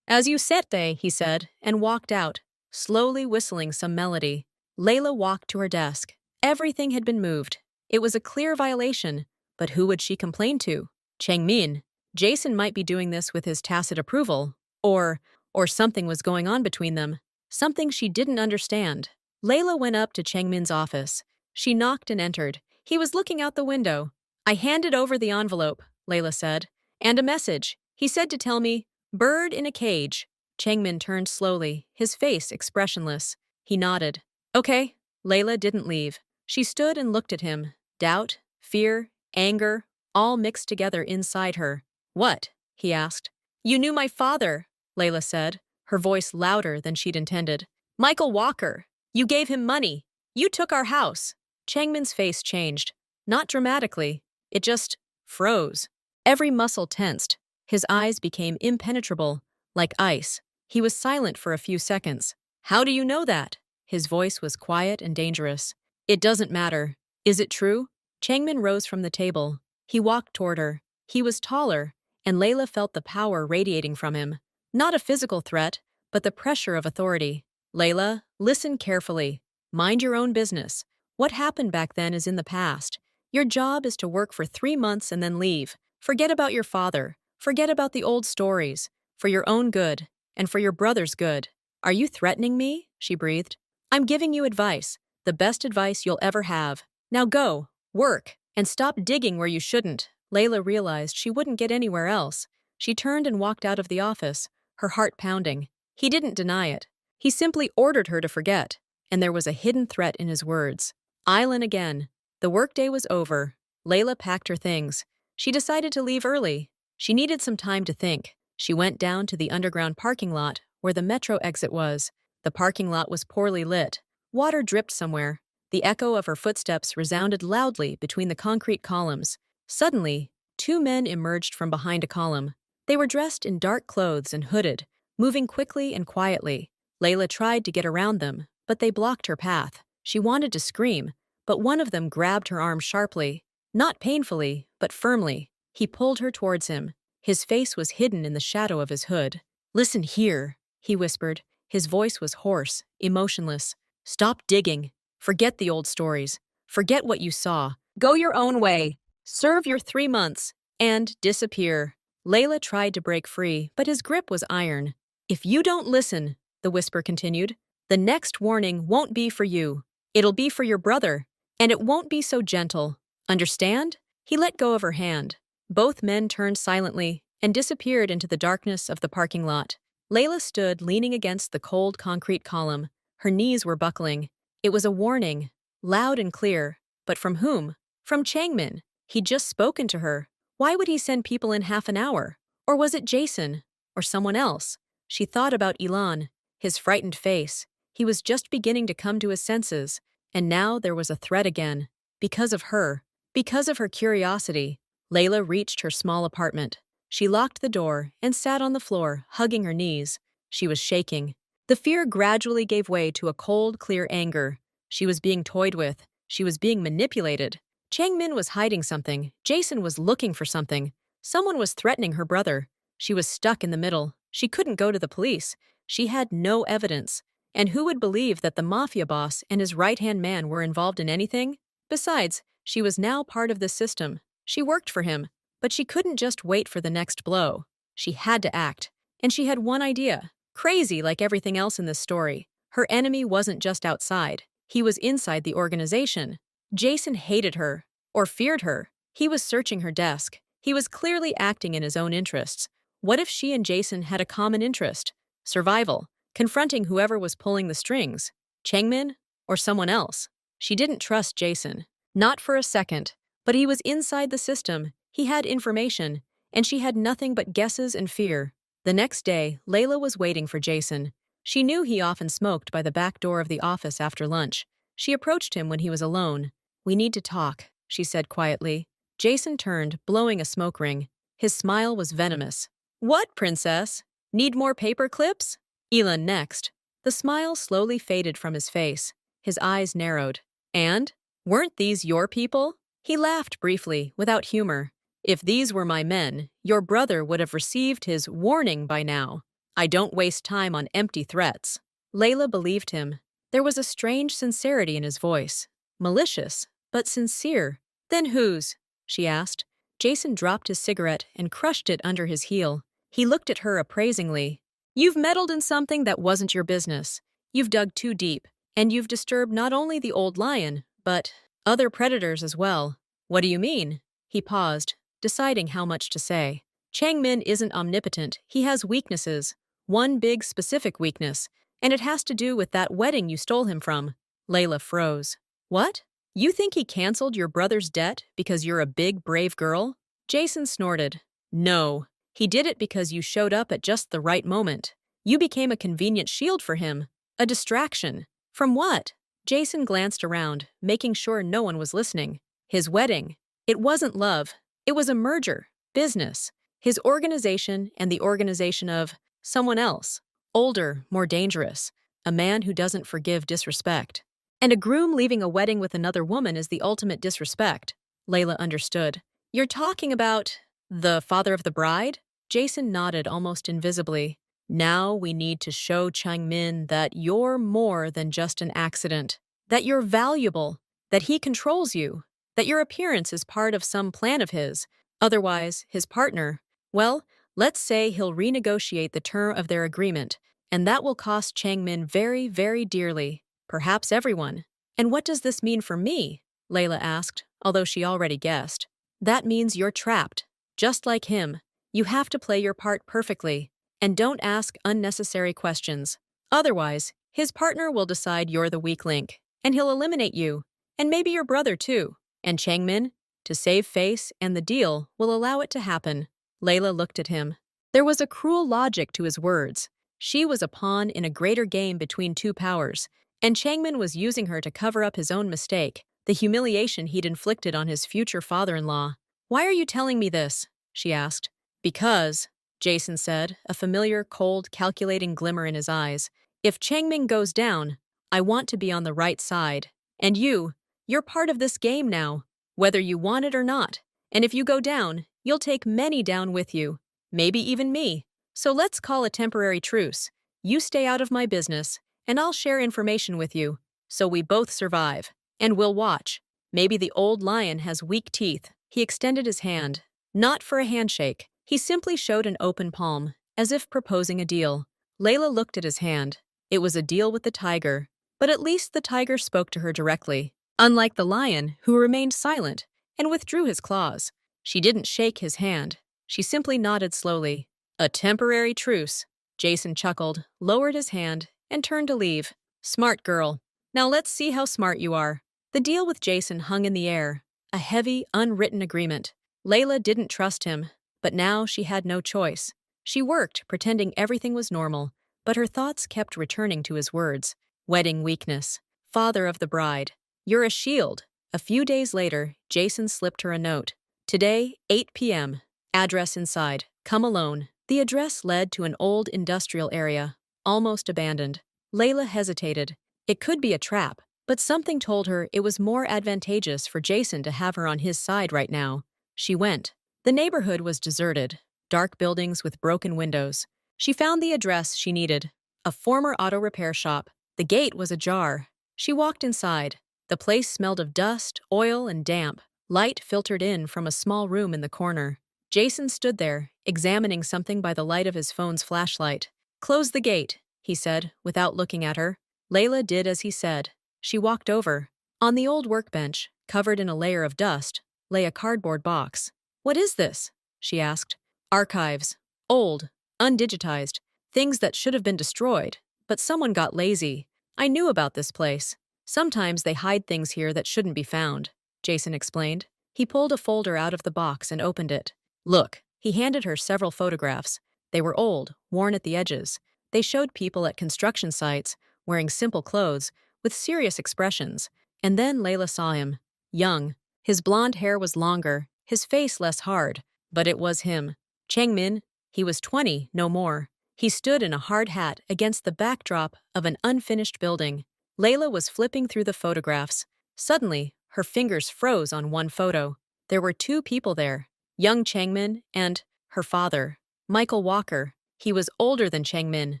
"As you said, he said, and walked out, slowly whistling some melody. Layla walked to her desk. Everything had been moved. It was a clear violation, but who would she complain to? Changmin. Jason might be doing this with his tacit approval, or something was going on between them, something she didn't understand. Layla went up to Changmin's office. She knocked and entered. He was looking out the window. "I handed over the envelope," Layla said, "and a message. He said to tell me, 'Bird in a cage.'" Changmin turned slowly, his face expressionless. He nodded. "Okay." Layla didn't leave. She stood and looked at him. Doubt, fear, anger, all mixed together inside her. "What?" he asked. "You knew my father," Layla said, her voice louder than she'd intended. "Michael Walker. You gave him money. You took our house." Changmin's face changed. Not dramatically. It just froze. Every muscle tensed. His eyes became impenetrable, like ice. He was silent for a few seconds. "How do you know that?" His voice was quiet and dangerous. "It doesn't matter. Is it true?" Changmin rose from the table. He walked toward her. He was taller, and Layla felt the power radiating from him. Not a physical threat, but the pressure of authority. "Layla, listen carefully. Mind your own business. What happened back then is in the past. Your job is to work for 3 months and then leave. Forget about your father. Forget about the old stories. For your own good, and for your brother's good." "Are you threatening me?" she breathed. "I'm giving you advice. The best advice you'll ever have. Now go, work, and stop digging where you shouldn't." Layla realized she wouldn't get anywhere else. She turned and walked out of the office, her heart pounding. He didn't deny it. He simply ordered her to forget, and there was a hidden threat in his words. Island again. The workday was over. Layla packed her things. She decided to leave early. She needed some time to think. She went down to the underground parking lot where the metro exit was. The parking lot was poorly lit. Water dripped somewhere. The echo of her footsteps resounded loudly between the concrete columns. Suddenly, 2 men emerged from behind a column. They were dressed in dark clothes and hooded, moving quickly and quietly. Layla tried to get around them, but they blocked her path. She wanted to scream, but one of them grabbed her arm sharply. Not painfully, but firmly. He pulled her towards him. His face was hidden in the shadow of his hood. "Listen here," he whispered. His voice was hoarse, emotionless. "Stop digging. Forget the old stories. Forget what you saw. Go your own way. Serve your 3 months. And disappear." Layla tried to break free, but his grip was iron. "If you don't listen," the whisper continued, "the next warning won't be for you. It'll be for your brother. And it won't be so gentle. Understand?" He let go of her hand. Both men turned silently and disappeared into the darkness of the parking lot. Layla stood leaning against the cold concrete column. Her knees were buckling. It was a warning, loud and clear. But from whom? From Changmin. He'd just spoken to her. Why would he send people in half an hour? Or was it Jason? Or someone else? She thought about Ilan, his frightened face. He was just beginning to come to his senses. And now there was a threat again. Because of her. Because of her curiosity. Layla reached her small apartment. She locked the door and sat on the floor, hugging her knees. She was shaking. The fear gradually gave way to a cold, clear anger. She was being toyed with. She was being manipulated. Changmin was hiding something. Jason was looking for something. Someone was threatening her brother. She was stuck in the middle. She couldn't go to the police. She had no evidence. And who would believe that the Mafia boss and his right-hand man were involved in anything? Besides, she was now part of the system. She worked for him, but she couldn't just wait for the next blow. She had to act. And she had one idea. Crazy like everything else in this story. Her enemy wasn't just outside. He was inside the organization. Jason hated her, or feared her. He was searching her desk. He was clearly acting in his own interests. What if she and Jason had a common interest? Survival. Confronting whoever was pulling the strings. Changmin? Or someone else? She didn't trust Jason. Not for a second. But he was inside the system. He had information. And she had nothing but guesses and fear. The next day, Layla was waiting for Jason. She knew he often smoked by the back door of the office after lunch. She approached him when he was alone. "We need to talk," she said quietly. Jason turned, blowing a smoke ring. His smile was venomous. "What, princess? Need more paper clips?" Elon next. The smile slowly faded from his face. His eyes narrowed. "And? Weren't these your people?" He laughed briefly, without humor. "If these were my men, your brother would have received his warning by now. I don't waste time on empty threats." Layla believed him. There was a strange sincerity in his voice. Malicious, but sincere. "Then whose?" she asked. Jason dropped his cigarette and crushed it under his heel. He looked at her appraisingly. "You've meddled in something that wasn't your business. You've dug too deep, and you've disturbed not only the old lion, but other predators as well." "What do you mean?" He paused, deciding how much to say. "Changmin isn't omnipotent. He has weaknesses. One big specific weakness, and it has to do with that wedding you stole him from." Layla froze. "What? You think he canceled your brother's debt because you're a big, brave girl?" Jason snorted. "No. He did it because you showed up at just the right moment. You became a convenient shield for him. A distraction. From what?" Jason glanced around, making sure no one was listening. His wedding. It wasn't love. It was a merger. Business. His organization and the organization of someone else. Older, more dangerous. A man who doesn't forgive disrespect. And a groom leaving a wedding with another woman is the ultimate disrespect. Layla understood. "You're talking about the father of the bride?" Jason nodded almost invisibly. "Now we need to show Changmin that you're more than just an accident. That you're valuable. That he controls you. That your appearance is part of some plan of his. Otherwise, his partner, well, let's say he'll renegotiate the term of their agreement, and that will cost Changmin very, very dearly. Perhaps everyone." "And what does this mean for me?" Layla asked, although she already guessed. "That means you're trapped. Just like him. You have to play your part perfectly. And don't ask unnecessary questions. Otherwise, his partner will decide you're the weak link, and he'll eliminate you. And maybe your brother, too. And Changmin, to save face and the deal, will allow it to happen." Layla looked at him. There was a cruel logic to his words. She was a pawn in a greater game between two powers, and Changmin was using her to cover up his own mistake, the humiliation he'd inflicted on his future father-in-law. "Why are you telling me this?" she asked. "Because," Jason said, a familiar, cold, calculating glimmer in his eyes, "if Changmin goes down, I want to be on the right side. And you're part of this game now, whether you want it or not. And if you go down, you'll take many down with you, maybe even me. So let's call a temporary truce. You stay out of my business, and I'll share information with you, so we both survive. And we'll watch. Maybe the old lion has weak teeth." He extended his hand. Not for a handshake. He simply showed an open palm, as if proposing a deal. Layla looked at his hand. It was a deal with the tiger. But at least the tiger spoke to her directly. Unlike the lion, who remained silent and withdrew his claws. She didn't shake his hand. She simply nodded slowly. "A temporary truce." Jason chuckled, lowered his hand, and turned to leave. "Smart girl. Now let's see how smart you are." The deal with Jason hung in the air. A heavy, unwritten agreement. Layla didn't trust him, but now she had no choice. She worked, pretending everything was normal, but her thoughts kept returning to his words. Wedding weakness. Father of the bride. You're a shield. A few days later, Jason slipped her a note. Today, 8 p.m. Address inside. Come alone. The address led to an old industrial area, almost abandoned. Layla hesitated. It could be a trap, but something told her it was more advantageous for Jason to have her on his side right now. She went. The neighborhood was deserted, dark buildings with broken windows. She found the address she needed, a former auto repair shop. The gate was ajar. She walked inside. The place smelled of dust, oil, and damp. Light filtered in from a small room in the corner. Jason stood there, examining something by the light of his phone's flashlight. "Close the gate," he said, without looking at her. Layla did as he said. She walked over. On the old workbench, covered in a layer of dust, lay a cardboard box. "What is this?" she asked. "Archives. Old, undigitized, things that should have been destroyed. But someone got lazy. I knew about this place. Sometimes they hide things here that shouldn't be found," Jason explained. He pulled a folder out of the box and opened it. "Look." He handed her several photographs. They were old, worn at the edges. They showed people at construction sites, wearing simple clothes, with serious expressions. And then Layla saw him. Young. His blonde hair was longer, his face less hard. But it was him. Changmin. He was 20, no more. He stood in a hard hat against the backdrop of an unfinished building. Layla was flipping through the photographs. Suddenly, her fingers froze on one photo. There were two people there, young Changmin and her father, Michael Walker. He was older than Changmin,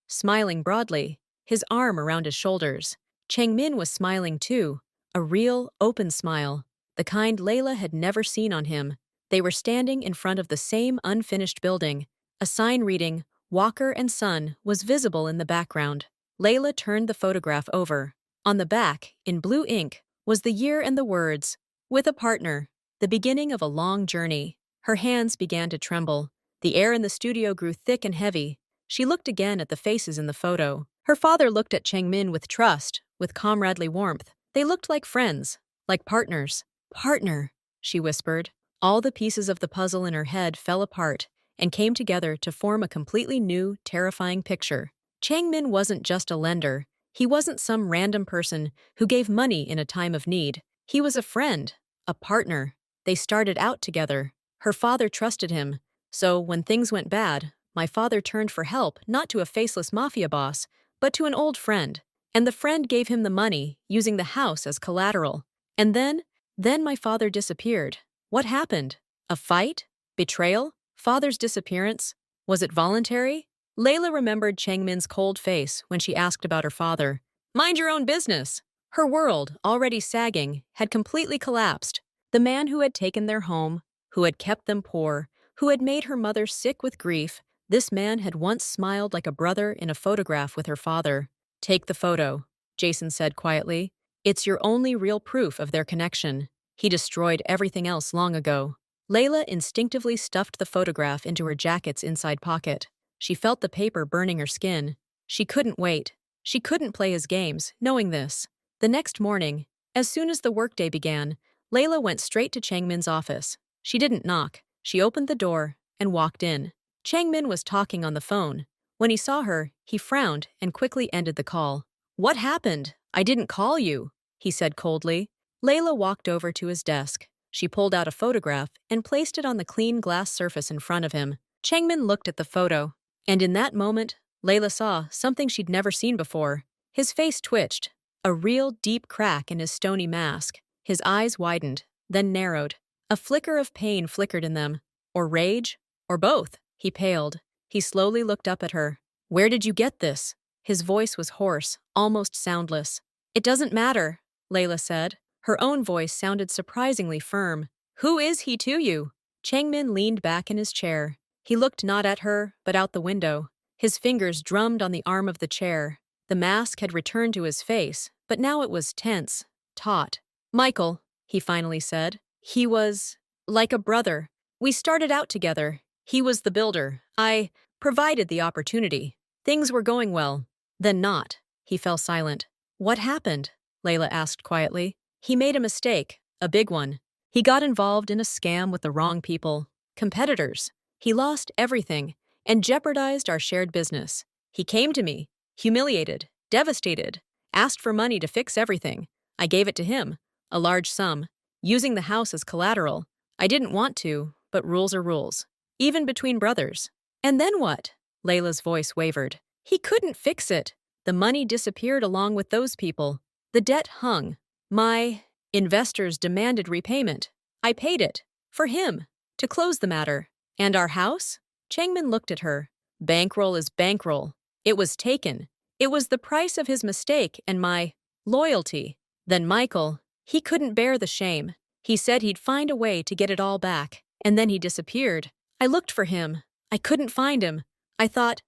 smiling broadly, his arm around his shoulders. Changmin was smiling too, a real, open smile, the kind Layla had never seen on him. They were standing in front of the same unfinished building. A sign reading, "Walker and Son," was visible in the background. Layla turned the photograph over. On the back, in blue ink, was the year and the words, "With a partner," the beginning of a long journey. Her hands began to tremble. The air in the studio grew thick and heavy. She looked again at the faces in the photo. Her father looked at Changmin with trust, with comradely warmth. They looked like friends, like partners. "Partner," she whispered. All the pieces of the puzzle in her head fell apart and came together to form a completely new, terrifying picture. Changmin wasn't just a lender. He wasn't some random person who gave money in a time of need. He was a friend, a partner. They started out together. Her father trusted him. So when things went bad, my father turned for help not to a faceless mafia boss, but to an old friend. And the friend gave him the money, using the house as collateral. And then my father disappeared. What happened? A fight? Betrayal? Father's disappearance? Was it voluntary? Layla remembered Changmin's cold face when she asked about her father. "Mind your own business." Her world, already sagging, had completely collapsed. The man who had taken their home, who had kept them poor, who had made her mother sick with grief, this man had once smiled like a brother in a photograph with her father. "Take the photo," Jason said quietly. "It's your only real proof of their connection. He destroyed everything else long ago." Layla instinctively stuffed the photograph into her jacket's inside pocket. She felt the paper burning her skin. She couldn't wait. She couldn't play his games, knowing this. The next morning, as soon as the workday began, Layla went straight to Changmin's office. She didn't knock. She opened the door and walked in. Changmin was talking on the phone. When he saw her, he frowned and quickly ended the call. "What happened? I didn't call you," he said coldly. Layla walked over to his desk. She pulled out a photograph and placed it on the clean glass surface in front of him. Changmin looked at the photo. And in that moment, Layla saw something she'd never seen before. His face twitched, a real deep crack in his stony mask. His eyes widened, then narrowed. A flicker of pain flickered in them. Or rage? Or both? He paled. He slowly looked up at her. "Where did you get this?" His voice was hoarse, almost soundless. "It doesn't matter," Layla said. Her own voice sounded surprisingly firm. "Who is he to you?" Changmin leaned back in his chair. He looked not at her, but out the window. His fingers drummed on the arm of the chair. The mask had returned to his face, but now it was tense, taut. "Michael," he finally said. "He was like a brother. We started out together. He was the builder. I provided the opportunity. Things were going well. Then not." He fell silent. "What happened?" Layla asked quietly. "He made a mistake, a big one. He got involved in a scam with the wrong people, competitors. He lost everything and jeopardized our shared business. He came to me, humiliated, devastated, asked for money to fix everything. I gave it to him, a large sum, using the house as collateral. I didn't want to, but rules are rules. Even between brothers. And then what? Layla's voice wavered. He couldn't fix it. The money disappeared along with those people. The debt hung. My investors demanded repayment. I paid it. For him. To close the matter. And our house? Changmin looked at her. Bankroll is bankroll. It was taken. It was the price of his mistake and my loyalty. Then Michael, he couldn't bear the shame. He said he'd find a way to get it all back. And then he disappeared. I looked for him. I couldn't find him. I thought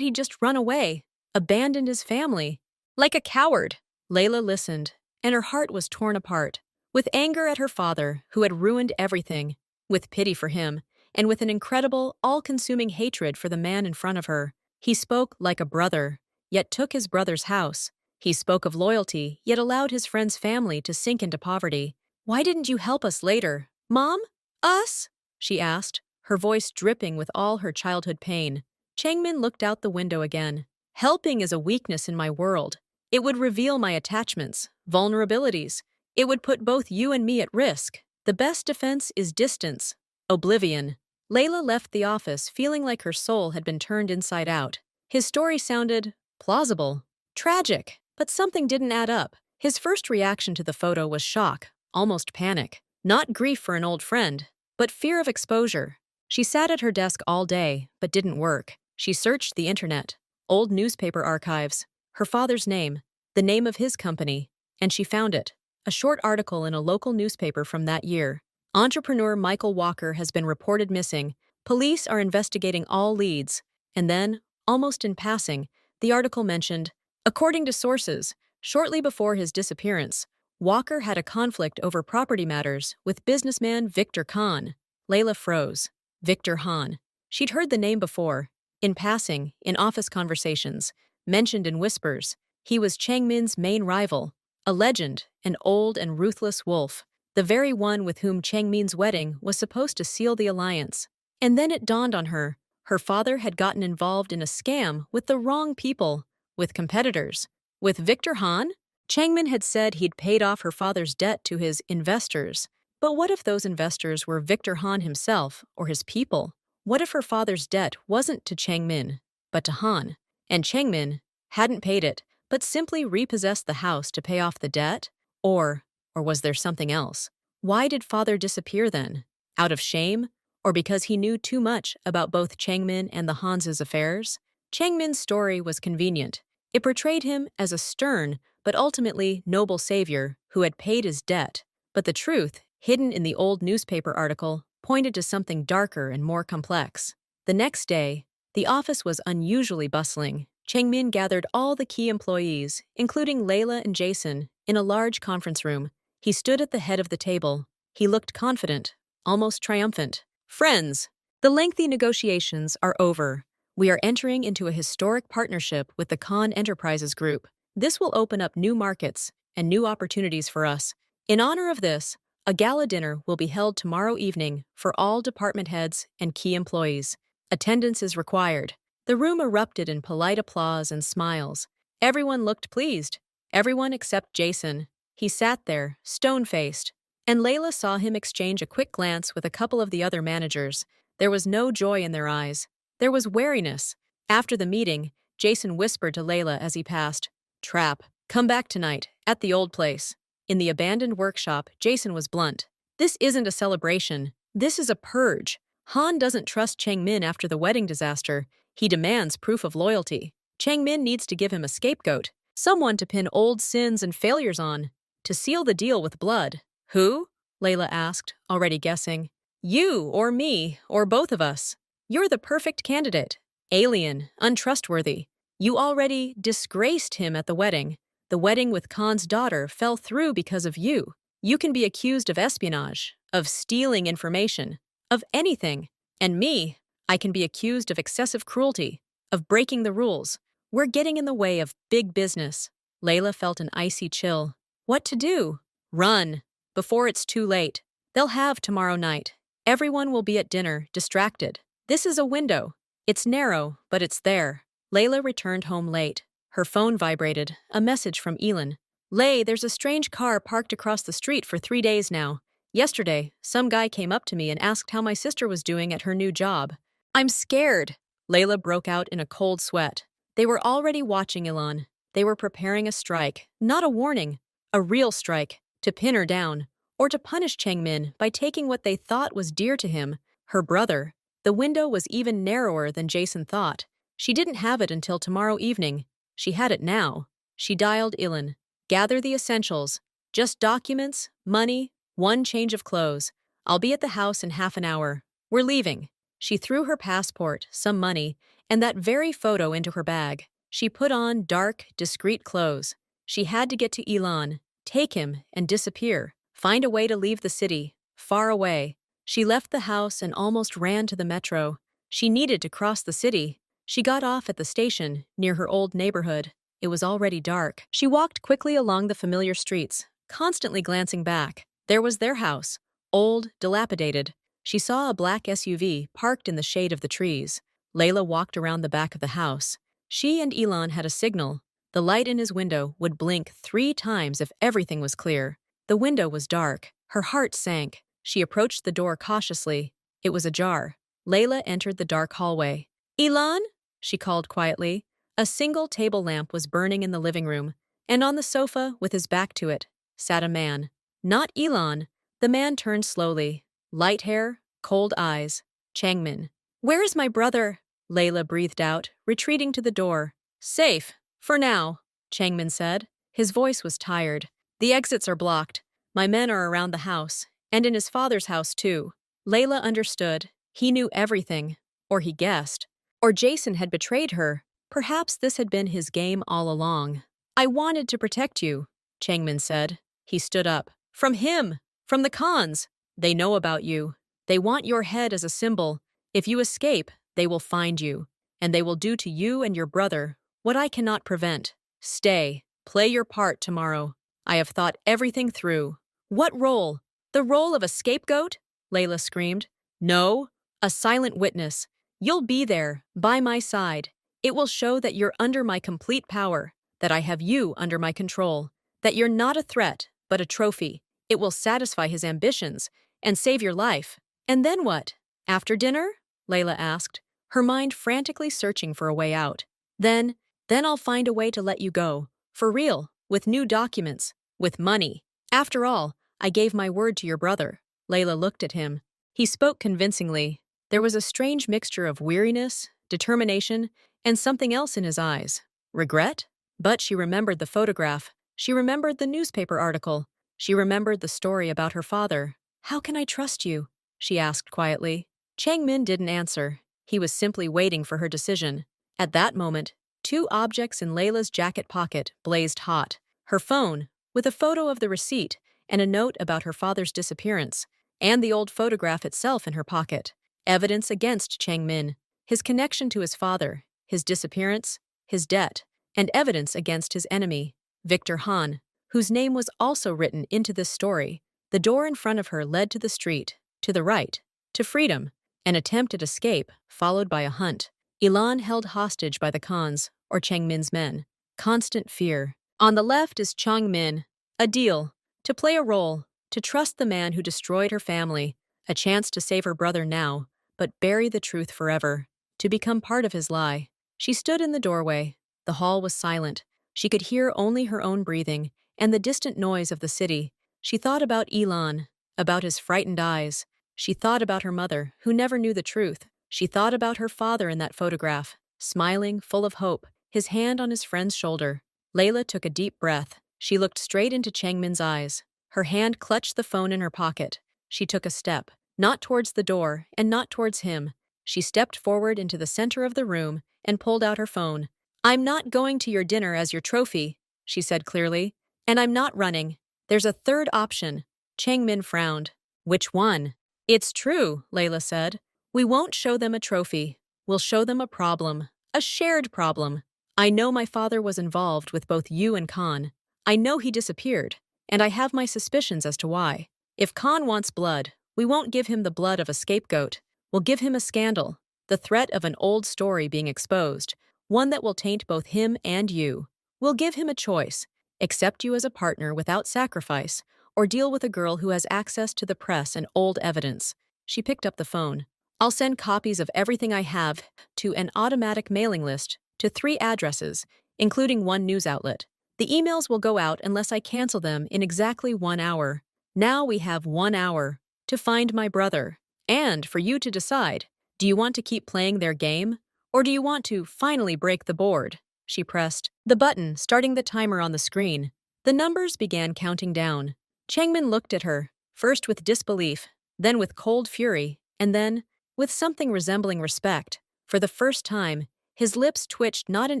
he'd just run away. Abandoned his family. Like a coward. Layla listened, and her heart was torn apart. With anger at her father, who had ruined everything. With pity for him, and with an incredible, all-consuming hatred for the man in front of her. He spoke like a brother, yet took his brother's house. He spoke of loyalty, yet allowed his friend's family to sink into poverty. Why didn't you help us later? Mom? Us? She asked, her voice dripping with all her childhood pain. Changmin looked out the window again. Helping is a weakness in my world. It would reveal my attachments, vulnerabilities. It would put both you and me at risk. The best defense is distance. Oblivion. Layla left the office feeling like her soul had been turned inside out. His story sounded plausible, tragic, but something didn't add up. His first reaction to the photo was shock, almost panic. Not grief for an old friend, but fear of exposure. She sat at her desk all day, but didn't work. She searched the internet, old newspaper archives, her father's name, the name of his company, and she found it. A short article in a local newspaper from that year. Entrepreneur Michael Walker has been reported missing. Police are investigating all leads. And then, almost in passing, the article mentioned, according to sources, shortly before his disappearance, Walker had a conflict over property matters with businessman Victor Khan. Layla froze. Victor Khan. She'd heard the name before. In passing, in office conversations, mentioned in whispers. He was Changmin's main rival. A legend, an old and ruthless wolf. The very one with whom Changmin's wedding was supposed to seal the alliance. And then it dawned on her. Her father had gotten involved in a scam with the wrong people. With competitors. With Victor Han? Changmin had said he'd paid off her father's debt to his investors. But what if those investors were Victor Han himself or his people? What if her father's debt wasn't to Changmin, but to Han? And Changmin hadn't paid it, but simply repossessed the house to pay off the debt? Or was there something else? Why did father disappear then? Out of shame? Or because he knew too much about both Changmin and the Hans' affairs? Changmin's story was convenient. It portrayed him as a stern, but ultimately noble savior who had paid his debt. But the truth, hidden in the old newspaper article, pointed to something darker and more complex. The next day, the office was unusually bustling. Changmin gathered all the key employees, including Layla and Jason, in a large conference room. He stood at the head of the table. He looked confident, almost triumphant. Friends, the lengthy negotiations are over. We are entering into a historic partnership with the Khan Enterprises Group. This will open up new markets and new opportunities for us. In honor of this, a gala dinner will be held tomorrow evening for all department heads and key employees. Attendance is required. The room erupted in polite applause and smiles. Everyone looked pleased. Everyone except Jason. He sat there, stone-faced, and Layla saw him exchange a quick glance with a couple of the other managers. There was no joy in their eyes. There was wariness. After the meeting, Jason whispered to Layla as he passed, "Trap, come back tonight, at the old place." In the abandoned workshop, Jason was blunt. This isn't a celebration. This is a purge. Han doesn't trust Changmin after the wedding disaster. He demands proof of loyalty. Changmin needs to give him a scapegoat, someone to pin old sins and failures on, to seal the deal with blood. Who? Layla asked, already guessing. You, or me, or both of us. You're the perfect candidate. Alien, untrustworthy. You already disgraced him at the wedding. The wedding with Khan's daughter fell through because of you. You can be accused of espionage, of stealing information, of anything. And me, I can be accused of excessive cruelty, of breaking the rules. We're getting in the way of big business. Layla felt an icy chill. What to do? Run, before it's too late. They'll have tomorrow night. Everyone will be at dinner, distracted. This is a window. It's narrow, but it's there. Layla returned home late. Her phone vibrated, a message from Elin. Lay, there's a strange car parked across the street for 3 days now. Yesterday, some guy came up to me and asked how my sister was doing at her new job. I'm scared. Layla broke out in a cold sweat. They were already watching Ilan. They were preparing a strike, not a warning, a real strike, to pin her down, or to punish Changmin by taking what they thought was dear to him, her brother. The window was even narrower than Jason thought. She didn't have it until tomorrow evening. She had it now. She dialed Ilan. Gather the essentials. Just documents, money, one change of clothes. I'll be at the house in half an hour. We're leaving. She threw her passport, some money, and that very photo into her bag. She put on dark, discreet clothes. She had to get to Ilan, take him, and disappear. Find a way to leave the city, far away. She left the house and almost ran to the metro. She needed to cross the city. She got off at the station, near her old neighborhood. It was already dark. She walked quickly along the familiar streets, constantly glancing back. There was their house, old, dilapidated. She saw a black SUV parked in the shade of the trees. Layla walked around the back of the house. She and Ilan had a signal. The light in his window would blink 3 times if everything was clear. The window was dark. Her heart sank. She approached the door cautiously. It was ajar. Layla entered the dark hallway. Ilan? She called quietly. A single table lamp was burning in the living room, and on the sofa, with his back to it, sat a man. Not Ilan. The man turned slowly. Light hair, cold eyes. Changmin. Where is my brother? Layla breathed out, retreating to the door. Safe, for now, Changmin said. His voice was tired. The exits are blocked. My men are around the house, and in his father's house too. Layla understood. He knew everything. Or he guessed. Or Jason had betrayed her. Perhaps this had been his game all along. I wanted to protect you, Changmin said. He stood up. From him! From the Khans! They know about you. They want your head as a symbol. If you escape, they will find you. And they will do to you and your brother what I cannot prevent. Stay. Play your part tomorrow. I have thought everything through. What role? The role of a scapegoat? Layla screamed. No. A silent witness. You'll be there, by my side. It will show that you're under my complete power, that I have you under my control, that you're not a threat, but a trophy. It will satisfy his ambitions and save your life. And then what? After dinner? Layla asked, her mind frantically searching for a way out. Then I'll find a way to let you go. For real, with new documents, with money. After all, I gave my word to your brother. Layla looked at him. He spoke convincingly. There was a strange mixture of weariness, determination, and something else in his eyes. Regret? But she remembered the photograph. She remembered the newspaper article. She remembered the story about her father. How can I trust you? She asked quietly. Changmin didn't answer. He was simply waiting for her decision. At that moment, 2 objects in Layla's jacket pocket blazed hot. Her phone, with a photo of the receipt and a note about her father's disappearance, and the old photograph itself in her pocket. Evidence against Changmin, his connection to his father, his disappearance, his debt, and evidence against his enemy, Victor Han, whose name was also written into this story. The door in front of her led to the street, to the right, to freedom, an attempt at escape, followed by a hunt. Ilan held hostage by the Khans, or Changmin's men. Constant fear. On the left is Changmin. A deal. To play a role. To trust the man who destroyed her family. A chance to save her brother now, but bury the truth forever. To become part of his lie. She stood in the doorway. The hall was silent. She could hear only her own breathing and the distant noise of the city. She thought about Ilan, about his frightened eyes. She thought about her mother, who never knew the truth. She thought about her father in that photograph, smiling, full of hope, his hand on his friend's shoulder. Layla took a deep breath. She looked straight into Changmin's eyes. Her hand clutched the phone in her pocket. She took a step, not towards the door and not towards him. She stepped forward into the center of the room and pulled out her phone. I'm not going to your dinner as your trophy, she said clearly. And I'm not running. There's a third option. Changmin frowned. Which one? It's true, Layla said. We won't show them a trophy. We'll show them a problem. A shared problem. I know my father was involved with both you and Khan. I know he disappeared, and I have my suspicions as to why. If Khan wants blood, we won't give him the blood of a scapegoat. We'll give him a scandal, the threat of an old story being exposed, one that will taint both him and you. We'll give him a choice. Accept you as a partner without sacrifice, or deal with a girl who has access to the press and old evidence. She picked up the phone. I'll send copies of everything I have to an automatic mailing list to 3 addresses, including 1 news outlet. The emails will go out unless I cancel them in exactly 1 hour. Now we have 1 hour to find my brother. And for you to decide, do you want to keep playing their game? Or do you want to finally break the board? She pressed the button, starting the timer on the screen. The numbers began counting down. Changmin looked at her, first with disbelief, then with cold fury, and then with something resembling respect. For the first time, his lips twitched not in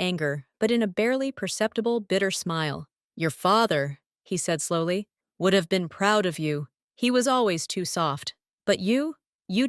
anger, but in a barely perceptible bitter smile. Your father, he said slowly, would have been proud of you. He was always too soft. But you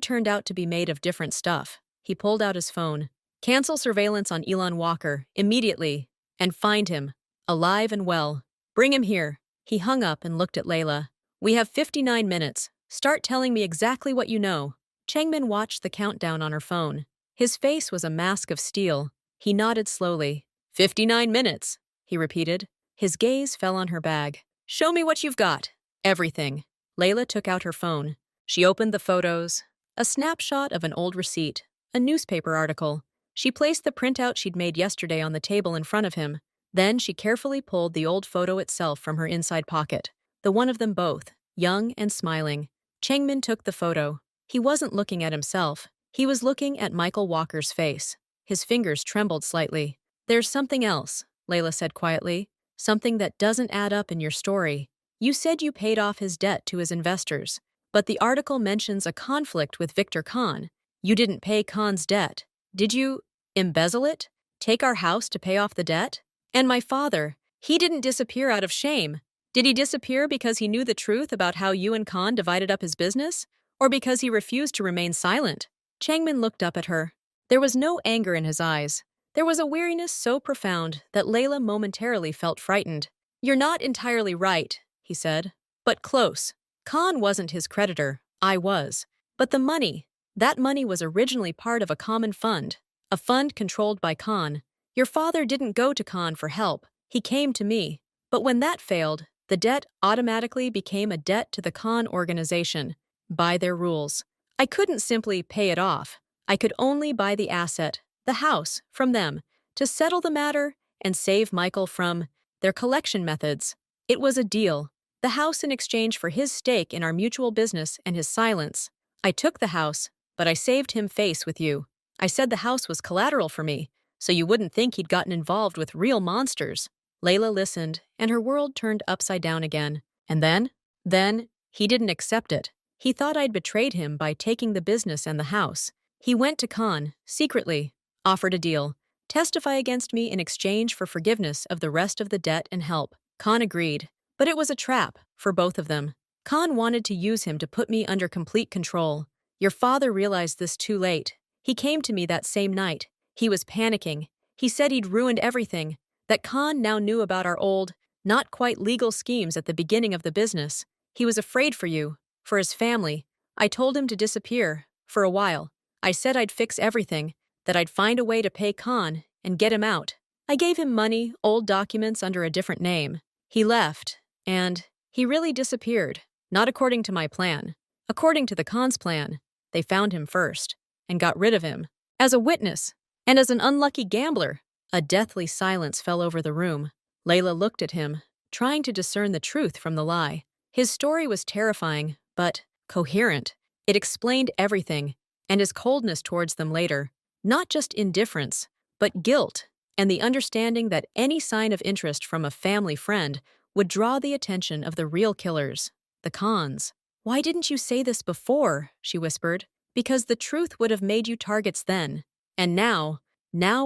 turned out to be made of different stuff. He pulled out his phone. Cancel surveillance on Elon Walker, immediately, and find him, alive and well. Bring him here. He hung up and looked at Layla. We have 59 minutes. Start telling me exactly what you know. Changmin watched the countdown on her phone. His face was a mask of steel. He nodded slowly. 59 minutes, he repeated. His gaze fell on her bag. Show me what you've got. Everything. Layla took out her phone. She opened the photos. A snapshot of an old receipt. A newspaper article. She placed the printout she'd made yesterday on the table in front of him. Then she carefully pulled the old photo itself from her inside pocket. The one of them both, young and smiling. Changmin took the photo. He wasn't looking at himself. He was looking at Michael Walker's face. His fingers trembled slightly. There's something else, Layla said quietly. Something that doesn't add up in your story. You said you paid off his debt to his investors, but the article mentions a conflict with Victor Khan. You didn't pay Khan's debt. Did you embezzle it? Take our house to pay off the debt? And my father, he didn't disappear out of shame. Did he disappear because he knew the truth about how you and Khan divided up his business? Or because he refused to remain silent? Changmin looked up at her. There was no anger in his eyes. There was a weariness so profound that Layla momentarily felt frightened. You're not entirely right, he said, but close. Khan wasn't his creditor. I was. But the money, that money was originally part of a common fund, a fund controlled by Khan. Your father didn't go to Khan for help. He came to me. But when that failed, the debt automatically became a debt to the Khan organization, by their rules. I couldn't simply pay it off. I could only buy the asset, the house, from them, to settle the matter and save Michael from their collection methods. It was a deal. The house in exchange for his stake in our mutual business and his silence. I took the house, but I saved him face with you. I said the house was collateral for me, so you wouldn't think he'd gotten involved with real monsters. Layla listened, and her world turned upside down again. And then, he didn't accept it. He thought I'd betrayed him by taking the business and the house. He went to Khan, secretly, offered a deal, testify against me in exchange for forgiveness of the rest of the debt and help. Khan agreed, but it was a trap for both of them. Khan wanted to use him to put me under complete control. Your father realized this too late. He came to me that same night. He was panicking. He said he'd ruined everything, that Khan now knew about our old, not quite legal schemes at the beginning of the business. He was afraid for you, for his family. I told him to disappear, for a while. I said I'd fix everything, that I'd find a way to pay Khan and get him out. I gave him money, old documents under a different name. He left, and he really disappeared, not according to my plan. According to the Khan's plan, they found him first, and got rid of him. As a witness, and as an unlucky gambler. A deathly silence fell over the room. Layla looked at him, trying to discern the truth from the lie. His story was terrifying, but coherent. It explained everything, and his coldness towards them later. Not just indifference, but guilt, and the understanding that any sign of interest from a family friend would draw the attention of the real killers, the Khans. Why didn't you say this before? She whispered. Because the truth would have made you targets then. And now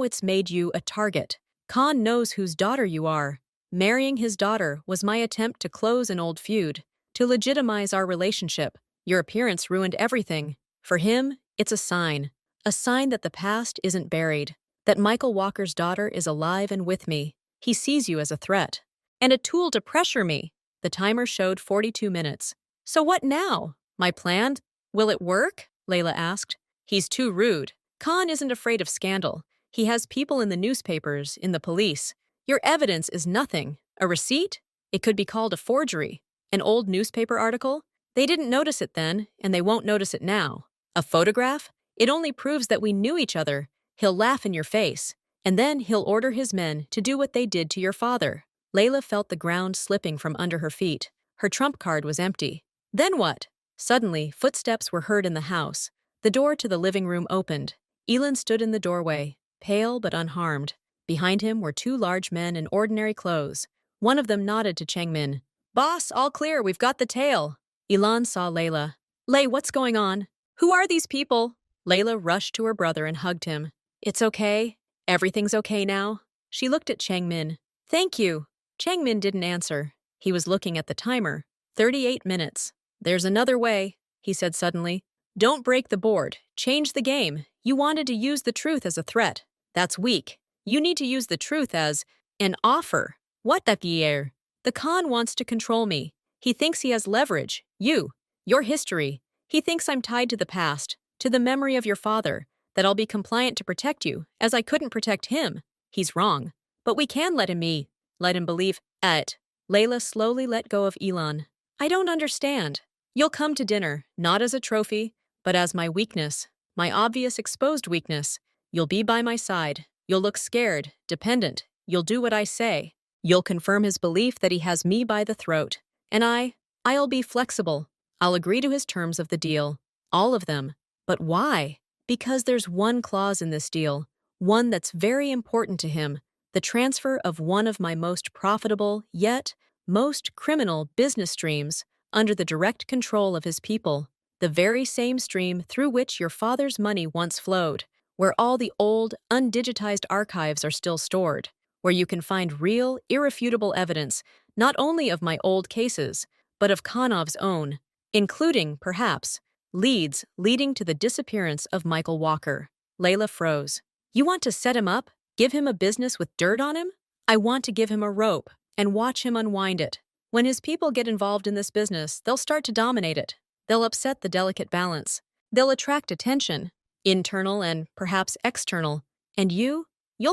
it's made you a target. Khan knows whose daughter you are. Marrying his daughter was my attempt to close an old feud, to legitimize our relationship. Your appearance ruined everything. For him, it's a sign that the past isn't buried, that Michael Walker's daughter is alive and with me. He sees you as a threat, and a tool to pressure me. The timer showed 42 minutes. So what now? My plan? Will it work? Layla asked. He's too rude. Khan isn't afraid of scandal. He has people in the newspapers, in the police. Your evidence is nothing. A receipt? It could be called a forgery. An old newspaper article? They didn't notice it then, and they won't notice it now. A photograph? It only proves that we knew each other. He'll laugh in your face, and then he'll order his men to do what they did to your father. Layla felt the ground slipping from under her feet. Her trump card was empty. Then what? Suddenly, footsteps were heard in the house. The door to the living room opened. Elin stood in the doorway, pale but unharmed. Behind him were two large men in ordinary clothes. One of them nodded to Changmin. "Boss, all clear, we've got the tail." Ilan saw Layla. "Lay, what's going on? Who are these people?" Layla rushed to her brother and hugged him. "It's okay. Everything's okay now." She looked at Changmin. "Thank you." Changmin didn't answer. He was looking at the timer. 38 minutes. "There's another way," he said suddenly. "Don't break the board. Change the game. You wanted to use the truth as a threat. That's weak. You need to use the truth as an offer." "What the gear? The Khan wants to control me. He thinks he has leverage. Your history. He thinks I'm tied to the past, to the memory of your father, that I'll be compliant to protect you, as I couldn't protect him. He's wrong. But we can let him be. Let him believe it." Layla slowly let go of Elon. "I don't understand. You'll come to dinner, not as a trophy, but as my weakness, my obvious exposed weakness. You'll be by my side. You'll look scared, dependent. You'll do what I say. You'll confirm his belief that he has me by the throat. And I'll be flexible. I'll agree to his terms of the deal. All of them. But why? Because there's one clause in this deal, one that's very important to him, the transfer of one of my most profitable, yet most criminal business streams under the direct control of his people, the very same stream through which your father's money once flowed, where all the old, undigitized archives are still stored, where you can find real, irrefutable evidence not only of my old cases, but of Kanov's own, including, perhaps, leads leading to the disappearance of Michael Walker. Layla froze. "You want to set him up? Give him a business with dirt on him?" "I want to give him a rope and watch him unwind it. When his people get involved in this business, they'll start to dominate it. They'll upset the delicate balance. They'll attract attention, internal and perhaps external. And you'll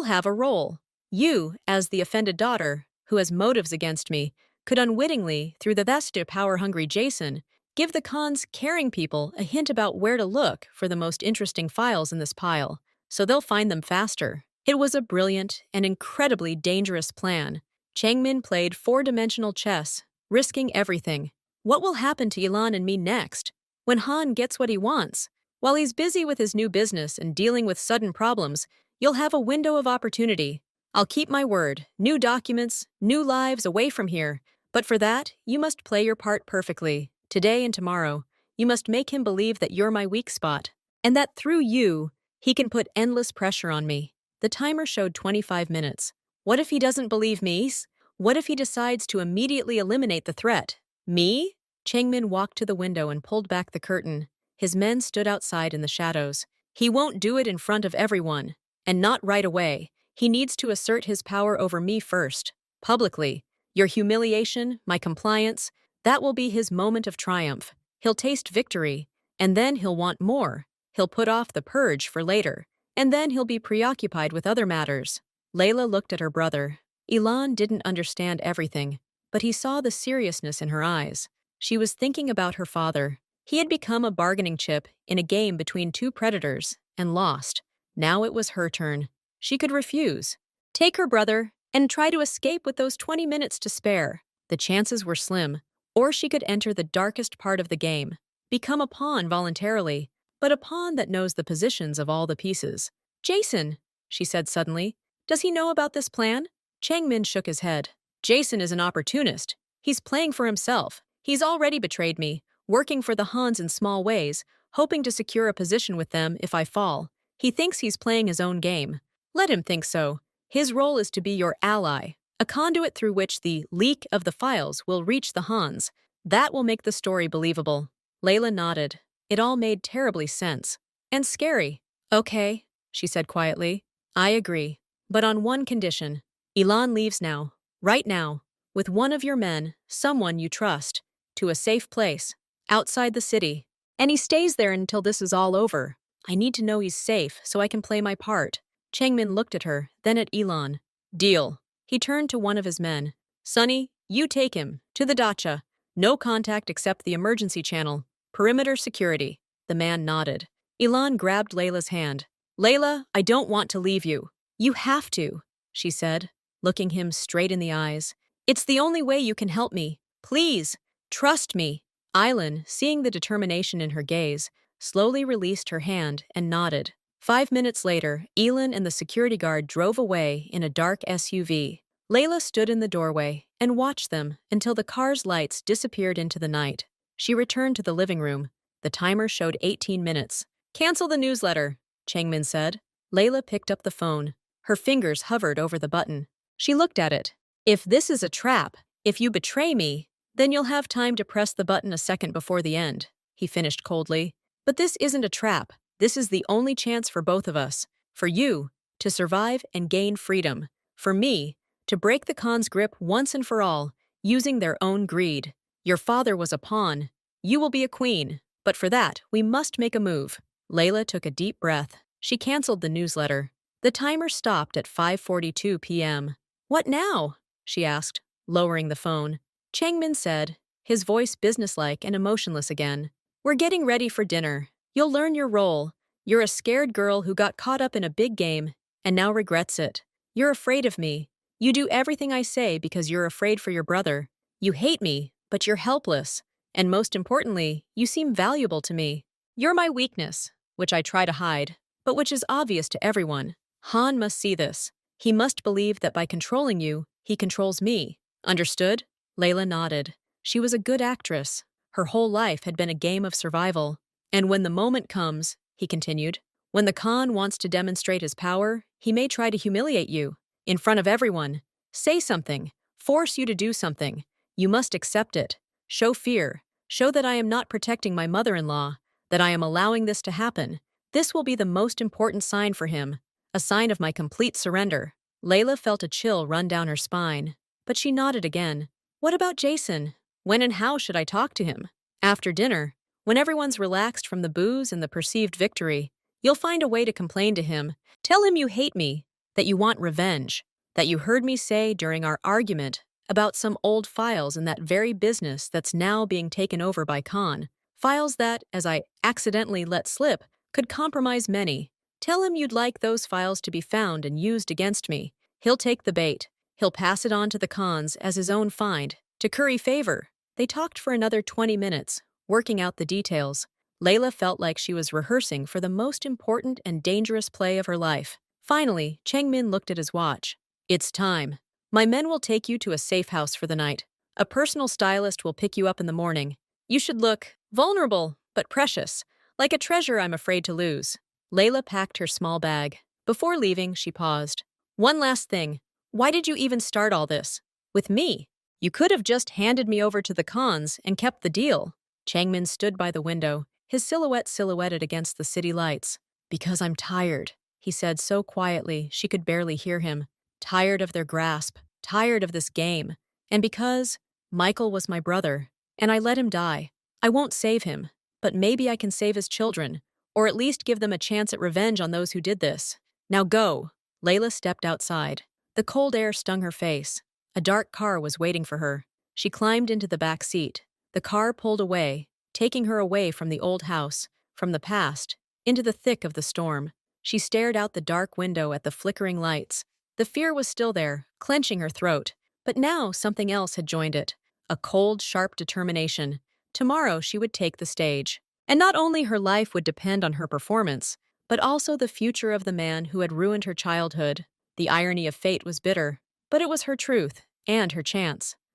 have a role. You, as the offended daughter, who has motives against me, could unwittingly, through the vested power-hungry Jason, give the Khan's caring people a hint about where to look for the most interesting files in this pile, so they'll find them faster." It was a brilliant and incredibly dangerous plan. Changmin played four-dimensional chess, risking everything. What will happen to Ilan and me next? When Han gets what he wants? While he's busy with his new business and dealing with sudden problems, you'll have a window of opportunity. I'll keep my word. New documents, new lives away from here. But for that, you must play your part perfectly. Today and tomorrow, you must make him believe that you're my weak spot, and that through you, he can put endless pressure on me. The timer showed 25 minutes. What if he doesn't believe me? What if he decides to immediately eliminate the threat? Me? Changmin walked to the window and pulled back the curtain. His men stood outside in the shadows. He won't do it in front of everyone. And not right away. He needs to assert his power over me first. Publicly. Your humiliation, my compliance, that will be his moment of triumph. He'll taste victory. And then he'll want more. He'll put off the purge for later. And then he'll be preoccupied with other matters. Layla looked at her brother. Ilan didn't understand everything, but he saw the seriousness in her eyes. She was thinking about her father. He had become a bargaining chip in a game between two predators, and lost. Now it was her turn. She could refuse. Take her brother, and try to escape with those 20 minutes to spare. The chances were slim. Or she could enter the darkest part of the game. Become a pawn voluntarily, but a pawn that knows the positions of all the pieces. "Jason," she said suddenly, "does he know about this plan?" Changmin shook his head. "Jason is an opportunist. He's playing for himself. He's already betrayed me, working for the Hans in small ways, hoping to secure a position with them if I fall. He thinks he's playing his own game. Let him think so. His role is to be your ally, a conduit through which the leak of the files will reach the Hans. That will make the story believable." Layla nodded. It all made terribly sense. And scary. "Okay," she said quietly. "I agree. But on one condition. Ilan leaves now, right now, with one of your men, someone you trust, to a safe place, outside the city. And he stays there until this is all over. I need to know he's safe so I can play my part." Changmin looked at her, then at Ilan. "Deal." He turned to one of his men. "Sonny, you take him, to the dacha. No contact except the emergency channel. Perimeter security. The man nodded. Ilan grabbed Layla's hand. Layla, I don't want to leave you. You have to, she said, looking him straight in the eyes. It's the only way you can help me. Please, trust me. Aylan, seeing the determination in her gaze, slowly released her hand and nodded. 5 minutes later, Elin and the security guard drove away in a dark SUV. Layla stood in the doorway and watched them until the car's lights disappeared into the night. She returned to the living room. The timer showed 18 minutes. Cancel the newsletter, Changmin said. Layla picked up the phone. Her fingers hovered over the button. She looked at it. If this is a trap, if you betray me, then you'll have time to press the button a second before the end, he finished coldly. But this isn't a trap. This is the only chance for both of us. For you, to survive and gain freedom. For me, to break the Khan's grip once and for all, using their own greed. Your father was a pawn. You will be a queen. But for that, we must make a move. Layla took a deep breath. She canceled the newsletter. The timer stopped at 5:42 p.m. What now? She asked, lowering the phone. Changmin said, his voice businesslike and emotionless again. We're getting ready for dinner. You'll learn your role. You're a scared girl who got caught up in a big game and now regrets it. You're afraid of me. You do everything I say because you're afraid for your brother. You hate me, but you're helpless. And most importantly, you seem valuable to me. You're my weakness, which I try to hide, but which is obvious to everyone. Han must see this. He must believe that by controlling you, he controls me. Understood? Layla nodded. She was a good actress. Her whole life had been a game of survival. And when the moment comes, he continued, when the Khan wants to demonstrate his power, he may try to humiliate you. In front of everyone. Say something. Force you to do something. You must accept it. Show fear. Show that I am not protecting my mother-in-law, that I am allowing this to happen. This will be the most important sign for him. A sign of my complete surrender. Layla felt a chill run down her spine, but she nodded again. What about Jason? When and how should I talk to him? After dinner, when everyone's relaxed from the booze and the perceived victory, you'll find a way to complain to him. Tell him you hate me, that you want revenge, that you heard me say during our argument about some old files in that very business that's now being taken over by Khan. Files that, as I accidentally let slip, could compromise many. Tell him you'd like those files to be found and used against me. He'll take the bait. He'll pass it on to the Khans as his own find, to curry favor. They talked for another 20 minutes, working out the details. Layla felt like she was rehearsing for the most important and dangerous play of her life. Finally, Changmin looked at his watch. It's time. My men will take you to a safe house for the night. A personal stylist will pick you up in the morning. You should look vulnerable, but precious, like a treasure I'm afraid to lose. Layla packed her small bag. Before leaving, she paused. One last thing. Why did you even start all this? With me? You could have just handed me over to the Khans and kept the deal. Changmin stood by the window, his silhouette silhouetted against the city lights. Because I'm tired, he said so quietly she could barely hear him. Tired of their grasp, tired of this game. And because Michael was my brother, and I let him die. I won't save him, but maybe I can save his children, or at least give them a chance at revenge on those who did this. Now go. Layla stepped outside. The cold air stung her face. A dark car was waiting for her. She climbed into the back seat. The car pulled away, taking her away from the old house, from the past, into the thick of the storm. She stared out the dark window at the flickering lights. The fear was still there, clenching her throat. But now something else had joined it. A cold, sharp determination. Tomorrow she would take the stage. And not only her life would depend on her performance, but also the future of the man who had ruined her childhood. The irony of fate was bitter, but it was her truth and her chance.